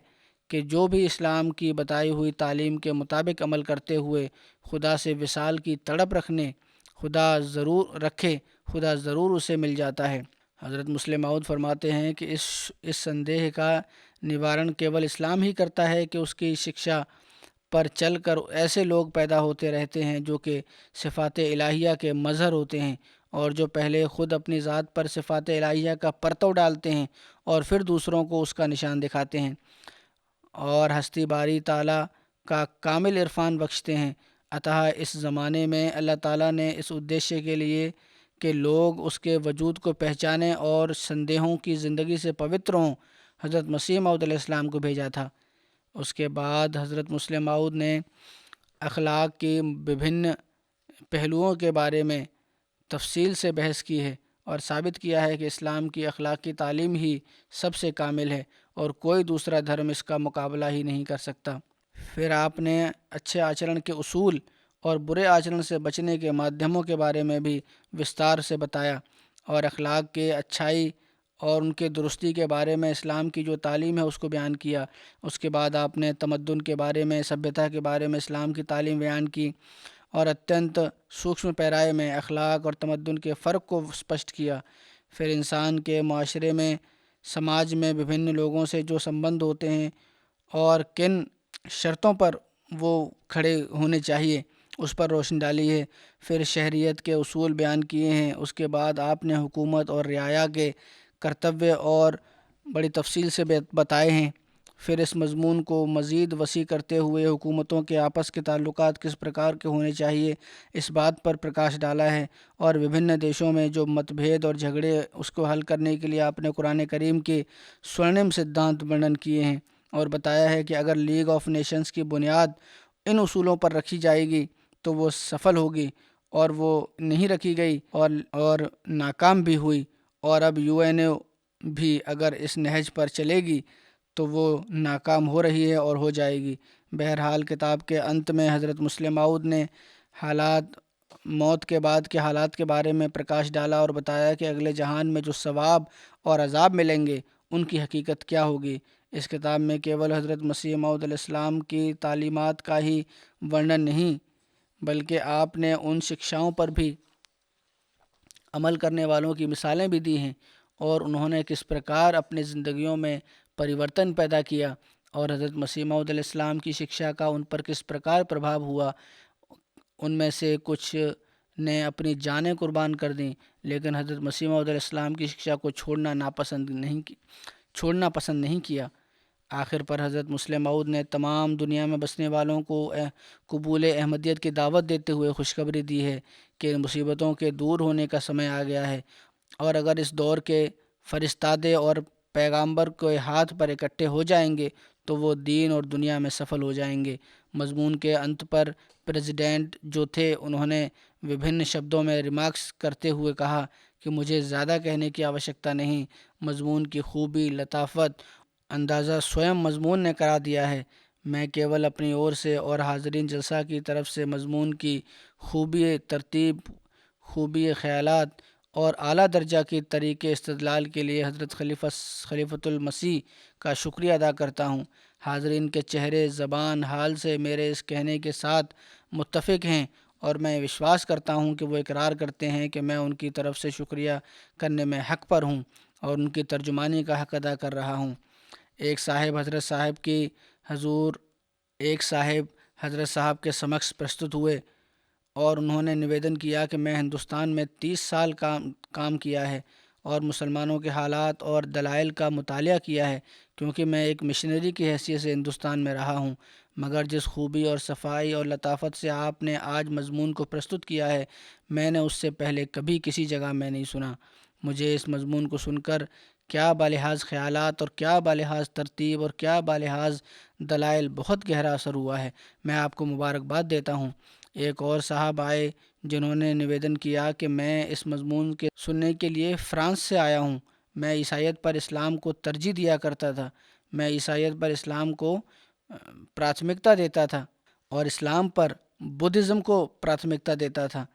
کہ جو بھی اسلام کی بتائی ہوئی تعلیم کے مطابق عمل کرتے ہوئے خدا سے وصال کی تڑپ خدا ضرور اسے مل جاتا ہے۔ حضرت مسلم موعود فرماتے ہیں کہ اس سندیہ کا نوارن کیول اسلام ہی کرتا ہے کہ اس کی شکشا پر چل کر ایسے لوگ پیدا ہوتے رہتے ہیں جو کہ صفات الہیہ کے مظہر ہوتے ہیں، اور جو پہلے خود اپنی ذات پر صفات الہیہ کا پرتو ڈالتے ہیں اور پھر دوسروں کو اس کا نشان دکھاتے ہیں، اور ہستی باری تعالیٰ کا کامل عرفان بخشتے ہیں۔ اتحا اس زمانے میں اللہ تعالیٰ نے اس ادیشیہ کے لیے کہ لوگ اس کے وجود کو پہچانیں اور سندیہوں کی زندگی سے پوتر ہوں، حضرت مسیح موعود علیہ السلام کو بھیجا تھا۔ اس کے بعد حضرت مسلم موعود نے اخلاق کی وبھن پہلوؤں کے بارے میں تفصیل سے بحث کی ہے اور ثابت کیا ہے کہ اسلام کی اخلاقی تعلیم ہی سب سے کامل ہے اور کوئی دوسرا دھرم اس کا مقابلہ ہی نہیں کر سکتا۔ پھر آپ نے اچھے آچرن کے اصول اور برے آچرن سے بچنے کے مادھیموں کے بارے میں بھی وستار سے بتایا، اور اخلاق کے اچھائی اور ان کے درستی کے بارے میں اسلام کی جو تعلیم ہے اس کو بیان کیا۔ اس کے بعد آپ نے تمدن کے بارے میں، سبھیتا کے بارے میں اسلام کی تعلیم بیان کی، اور اتنت سوکشم پیرائے میں اخلاق اور تمدن کے فرق کو اسپشٹ کیا۔ پھر انسان کے معاشرے میں، سماج میں وبھن لوگوں سے جو سمبند ہوتے ہیں اور کن شرطوں پر وہ کھڑے ہونے چاہیے اس پر روشنی ڈالی ہے۔ پھر شہریت کے اصول بیان کیے ہیں۔ اس کے بعد آپ نے حکومت اور رعایا کے کرتویہ اور بڑی تفصیل سے بتائے ہیں۔ پھر اس مضمون کو مزید وسیع کرتے ہوئے حکومتوں کے آپس کے تعلقات کس پرکار کے ہونے چاہیے اس بات پر پرکاش ڈالا ہے، اور وبھن دیشوں میں جو مت بھید اور جھگڑے اس کو حل کرنے کے لیے آپ نے قرآن کریم کے سورنم سدھانت ورنن کیے ہیں، اور بتایا ہے کہ اگر لیگ آف نیشنز کی بنیاد ان اصولوں پر رکھی جائے گی تو وہ سفل ہوگی، اور وہ نہیں رکھی گئی اور ناکام بھی ہوئی، اور اب UNO بھی اگر اس نہج پر چلے گی تو وہ ناکام ہو رہی ہے اور ہو جائے گی۔ بہرحال کتاب کے انت میں حضرت مسلم موعود نے موت کے بعد کے حالات کے بارے میں پرکاش ڈالا اور بتایا کہ اگلے جہان میں جو ثواب اور عذاب ملیں گے ان کی حقیقت کیا ہوگی۔ اس کتاب میں کیول حضرت مسیح موعود علیہ السلام کی تعلیمات کا ہی ورنن نہیں، بلکہ آپ نے ان شکشاؤں پر بھی عمل کرنے والوں کی مثالیں بھی دی ہیں، اور انہوں نے کس پرکار اپنی زندگیوں میں پریورتن پیدا کیا، اور حضرت مسیح موعود علیہ السلام کی شکشا کا ان پر کس پرکار پربھاؤ ہوا۔ ان میں سے کچھ نے اپنی جانیں قربان کر دیں، لیکن حضرت مسیح موعود علیہ السلام کی شکشا کو چھوڑنا پسند نہیں کیا۔ آخر پر حضرت مسلم موعود نے تمام دنیا میں بسنے والوں کو قبول احمدیت کی دعوت دیتے ہوئے خوشخبری دی ہے کہ مصیبتوں کے دور ہونے کا سمے آ گیا ہے، اور اگر اس دور کے فرستادے اور پیغامبر کے ہاتھ پر اکٹھے ہو جائیں گے تو وہ دین اور دنیا میں سفل ہو جائیں گے۔ مضمون کے انت پر پریزیڈنٹ جو تھے انہوں نے وبھن شبدوں میں ریمارکس کرتے ہوئے کہا کہ مجھے زیادہ کہنے کی آوشکتا نہیں، مضمون کی خوبی، لطافت، اندازہ سوئم مضمون نے کرا دیا ہے۔ میں کیول اپنی اور سے اور حاضرین جلسہ کی طرف سے مضمون کی خوبی ترتیب، خوبی خیالات اور اعلیٰ درجہ کی طریقے استدلال کے لیے حضرت خلیفۃ المسیح کا شکریہ ادا کرتا ہوں۔ حاضرین کے چہرے زبان حال سے میرے اس کہنے کے ساتھ متفق ہیں، اور میں وشواس کرتا ہوں کہ وہ اقرار کرتے ہیں کہ میں ان کی طرف سے شکریہ کرنے میں حق پر ہوں اور ان کی ترجمانی کا حق ادا کر رہا ہوں۔ ایک صاحب حضرت صاحب کے سمکش پرستت ہوئے اور انہوں نے نویدن کیا کہ میں ہندوستان میں 30 سال کام کیا ہے اور مسلمانوں کے حالات اور دلائل کا مطالعہ کیا ہے، کیونکہ میں ایک مشنری کی حیثیت سے ہندوستان میں رہا ہوں، مگر جس خوبی اور صفائی اور لطافت سے آپ نے آج مضمون کو پرستت کیا ہے، میں نے اس سے پہلے کبھی کسی جگہ میں نہیں سنا۔ مجھے اس مضمون کو سن کر کیا بالحاظ خیالات اور کیا بالحاظ ترتیب اور کیا بالحاظ دلائل بہت گہرا اثر ہوا ہے۔ میں آپ کو مبارکباد دیتا ہوں۔ ایک اور صاحب آئے جنہوں نے نویدن کیا کہ میں اس مضمون کے سننے کے لیے فرانس سے آیا ہوں۔ میں عیسائیت پر اسلام کو ترجیح دیا کرتا تھا، میں عیسائیت پر اسلام کو پراتھمکتا دیتا تھا اور اسلام پر بدھزم کو پراتھمکتا دیتا تھا۔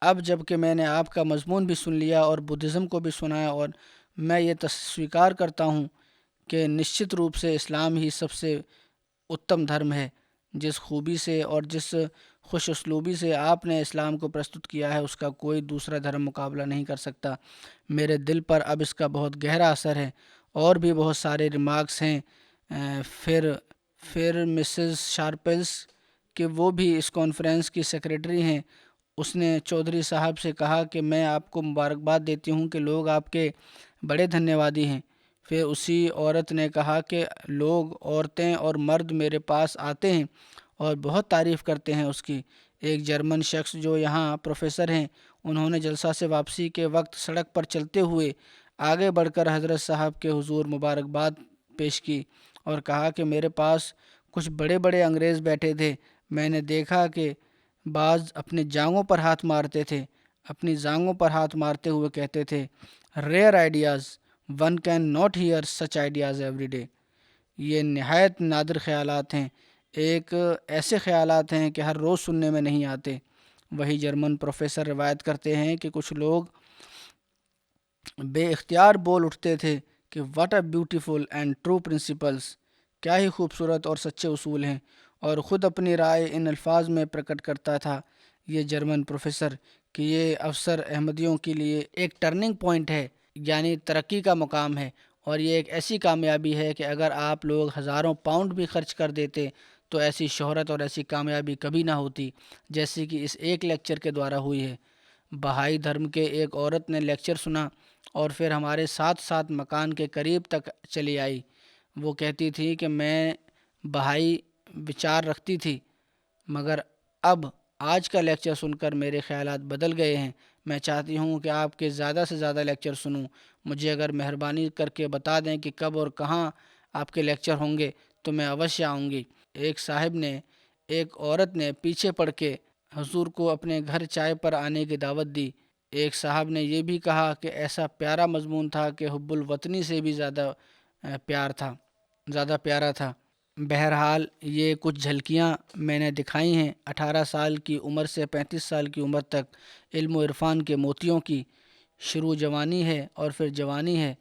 اب جب کہ میں نے آپ کا مضمون بھی سن لیا اور بدھزم کو بھی سنا ہے، اور میں یہ سویکار کرتا ہوں کہ نشچت روپ سے اسلام ہی سب سے اتم دھرم ہے۔ جس خوبی سے اور جس خوش اسلوبی سے آپ نے اسلام کو پرستت کیا ہے، اس کا کوئی دوسرا دھرم مقابلہ نہیں کر سکتا۔ میرے دل پر اب اس کا بہت گہرا اثر ہے۔ اور بھی بہت سارے ریمارکس ہیں۔ پھر مسز شارپلس کہ وہ بھی اس کانفرنس کی سیکریٹری ہیں، اس نے چودھری صاحب سے کہا کہ میں آپ کو مبارکباد دیتی ہوں کہ لوگ آپ کے بڑے دھنیہ وادی ہیں۔ پھر اسی عورت نے کہا کہ لوگ، عورتیں اور مرد میرے پاس آتے ہیں اور بہت تعریف کرتے ہیں اس کی۔ ایک جرمن شخص جو یہاں پروفیسر ہیں، انہوں نے جلسہ سے واپسی کے وقت سڑک پر چلتے ہوئے آگے بڑھ کر حضرت صاحب کے حضور مبارکباد پیش کی اور کہا کہ میرے پاس کچھ بڑے بڑے انگریز بیٹھے تھے، میں نے دیکھا کہ بعض اپنی جانگوں پر ہاتھ مارتے تھے، اپنی زانگوں پر ہاتھ مارتے ہوئے کہتے تھے، rare ideas, one can not hear such ideas every day. یہ نہایت نادر خیالات ہیں، ایک ایسے خیالات ہیں کہ ہر روز سننے میں نہیں آتے۔ وہی جرمن پروفیسر روایت کرتے ہیں کہ کچھ لوگ بے اختیار بول اٹھتے تھے کہ what a beautiful and true principles, کیا ہی خوبصورت اور سچے اصول ہیں، اور خود اپنی رائے ان الفاظ میں پرکٹ کرتا تھا یہ جرمن پروفیسر کہ یہ افسر احمدیوں کے لیے ایک ٹرننگ پوائنٹ ہے، یعنی ترقی کا مقام ہے، اور یہ ایک ایسی کامیابی ہے کہ اگر آپ لوگ ہزاروں پاؤنڈ بھی خرچ کر دیتے تو ایسی شہرت اور ایسی کامیابی کبھی نہ ہوتی جیسی کہ اس ایک لیکچر کے دوارا ہوئی ہے۔ بہائی دھرم کے ایک عورت نے لیکچر سنا اور پھر ہمارے ساتھ ساتھ مکان کے قریب تک چلی آئی۔ وہ کہتی تھی کہ میں بہائی وچار رکھتی تھی، مگر اب آج کا لیکچر سن کر میرے خیالات بدل گئے ہیں۔ میں چاہتی ہوں کہ آپ کے زیادہ سے زیادہ لیکچر سنوں۔ مجھے اگر مہربانی کر کے بتا دیں کہ کب اور کہاں آپ کے لیکچر ہوں گے تو میں اوشیہ آؤں گی۔ ایک عورت نے پیچھے پڑ کے حضور کو اپنے گھر چائے پر آنے کی دعوت دی۔ ایک صاحب نے یہ بھی کہا کہ ایسا پیارا مضمون تھا کہ حب الوطنی سے بھی زیادہ پیارا تھا۔ بہرحال یہ کچھ جھلکیاں میں نے دکھائی ہیں 18 سال کی عمر سے 35 سال کی عمر تک علم و عرفان کے موتیوں کی۔ شروع جوانی ہے اور پھر جوانی ہے،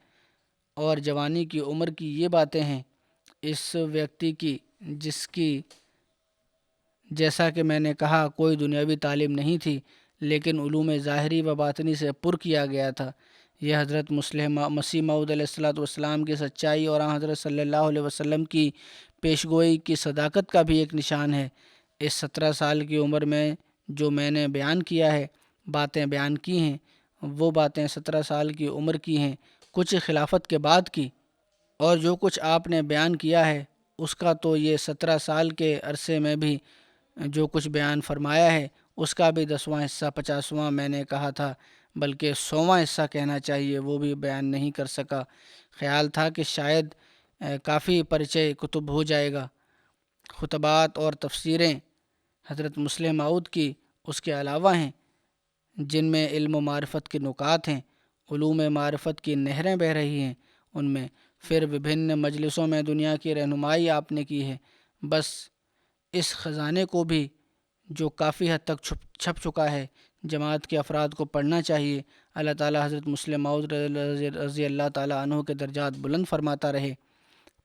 اور جوانی کی عمر کی یہ باتیں ہیں اس ویکتی کی جس کی، جیسا کہ میں نے کہا، کوئی دنیاوی تعلیم نہیں تھی، لیکن علوم ظاہری و باطنی سے پر کیا گیا تھا۔ یہ حضرت مسیح موعود علیہ السلام کی سچائی اور حضرت صلی اللہ علیہ وسلم کی پیشگوئی کی صداقت کا بھی ایک نشان ہے۔ اس 17 سال کی عمر میں جو میں نے بیان کیا ہے، باتیں بیان کی ہیں، وہ باتیں 17 سال کی عمر کی ہیں، کچھ خلافت کے بعد کی، اور جو کچھ آپ نے بیان کیا ہے اس کا تو یہ 17 سال کے عرصے میں بھی جو کچھ بیان فرمایا ہے اس کا بھی 10واں حصہ 50واں میں نے کہا تھا، بلکہ 100واں حصہ کہنا چاہیے، وہ بھی بیان نہیں کر سکا۔ خیال تھا کہ شاید کافی پرچے کتب ہو جائے گا۔ خطبات اور تفسیریں حضرت مسلم موعود کی اس کے علاوہ ہیں۔ جن میں علم و معرفت کے نکات ہیں، علوم معرفت کی نہریں بہہ رہی ہیں ان میں، پھر وبھن مجلسوں میں دنیا کی رہنمائی آپ نے کی ہے۔ بس اس خزانے کو بھی جو کافی حد تک چھپ چکا ہے جماعت کے افراد کو پڑھنا چاہیے۔ اللہ تعالیٰ حضرت مسلم موعود رضی اللہ تعالیٰ عنہ کے درجات بلند فرماتا رہے۔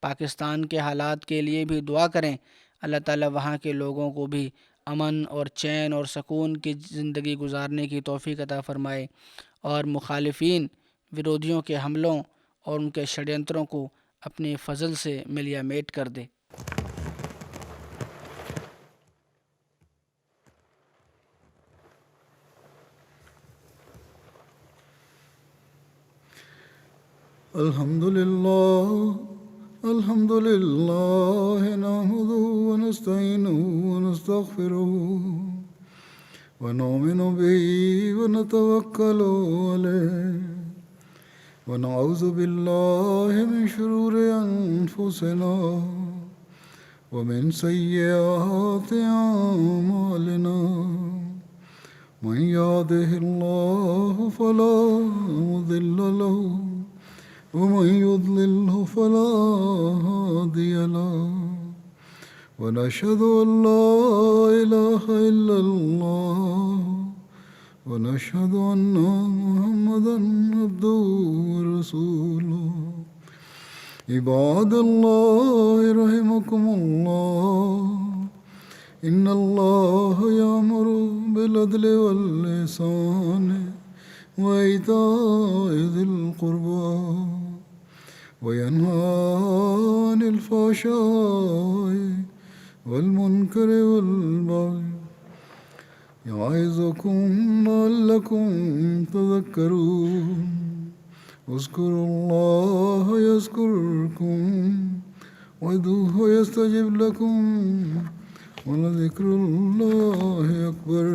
پاکستان کے حالات کے لیے بھی دعا کریں، اللہ تعالیٰ وہاں کے لوگوں کو بھی امن اور چین اور سکون کی زندگی گزارنے کی توفیق عطا فرمائے، اور مخالفین ورودیوں کے حملوں اور ان کے ષڈینتروں کو اپنے فضل سے ملیا میٹ کر دے۔ الحمد لله نحمده ونستعينه ونستغفره ونؤمن به ونتوكل عليه ونعوذ بالله من شرور أنفسنا ومن سيئات أعمالنا من يهده الله فلا مضل له ومن يضلله فلا هادي له ونشهد أن لا إله إلا الله ونشهد أن محمدا عبده ورسوله عباد الله رحمكم الله إن الله يأمر بالعدل والإحسان وإيتاء ذي القربى وينهى عن الفحشاء والمنكر والبغي يعظكم لعلكم تذكرون اذكروا الله يذكركم وادعوه يستجب لكم ولذكر الله أكبر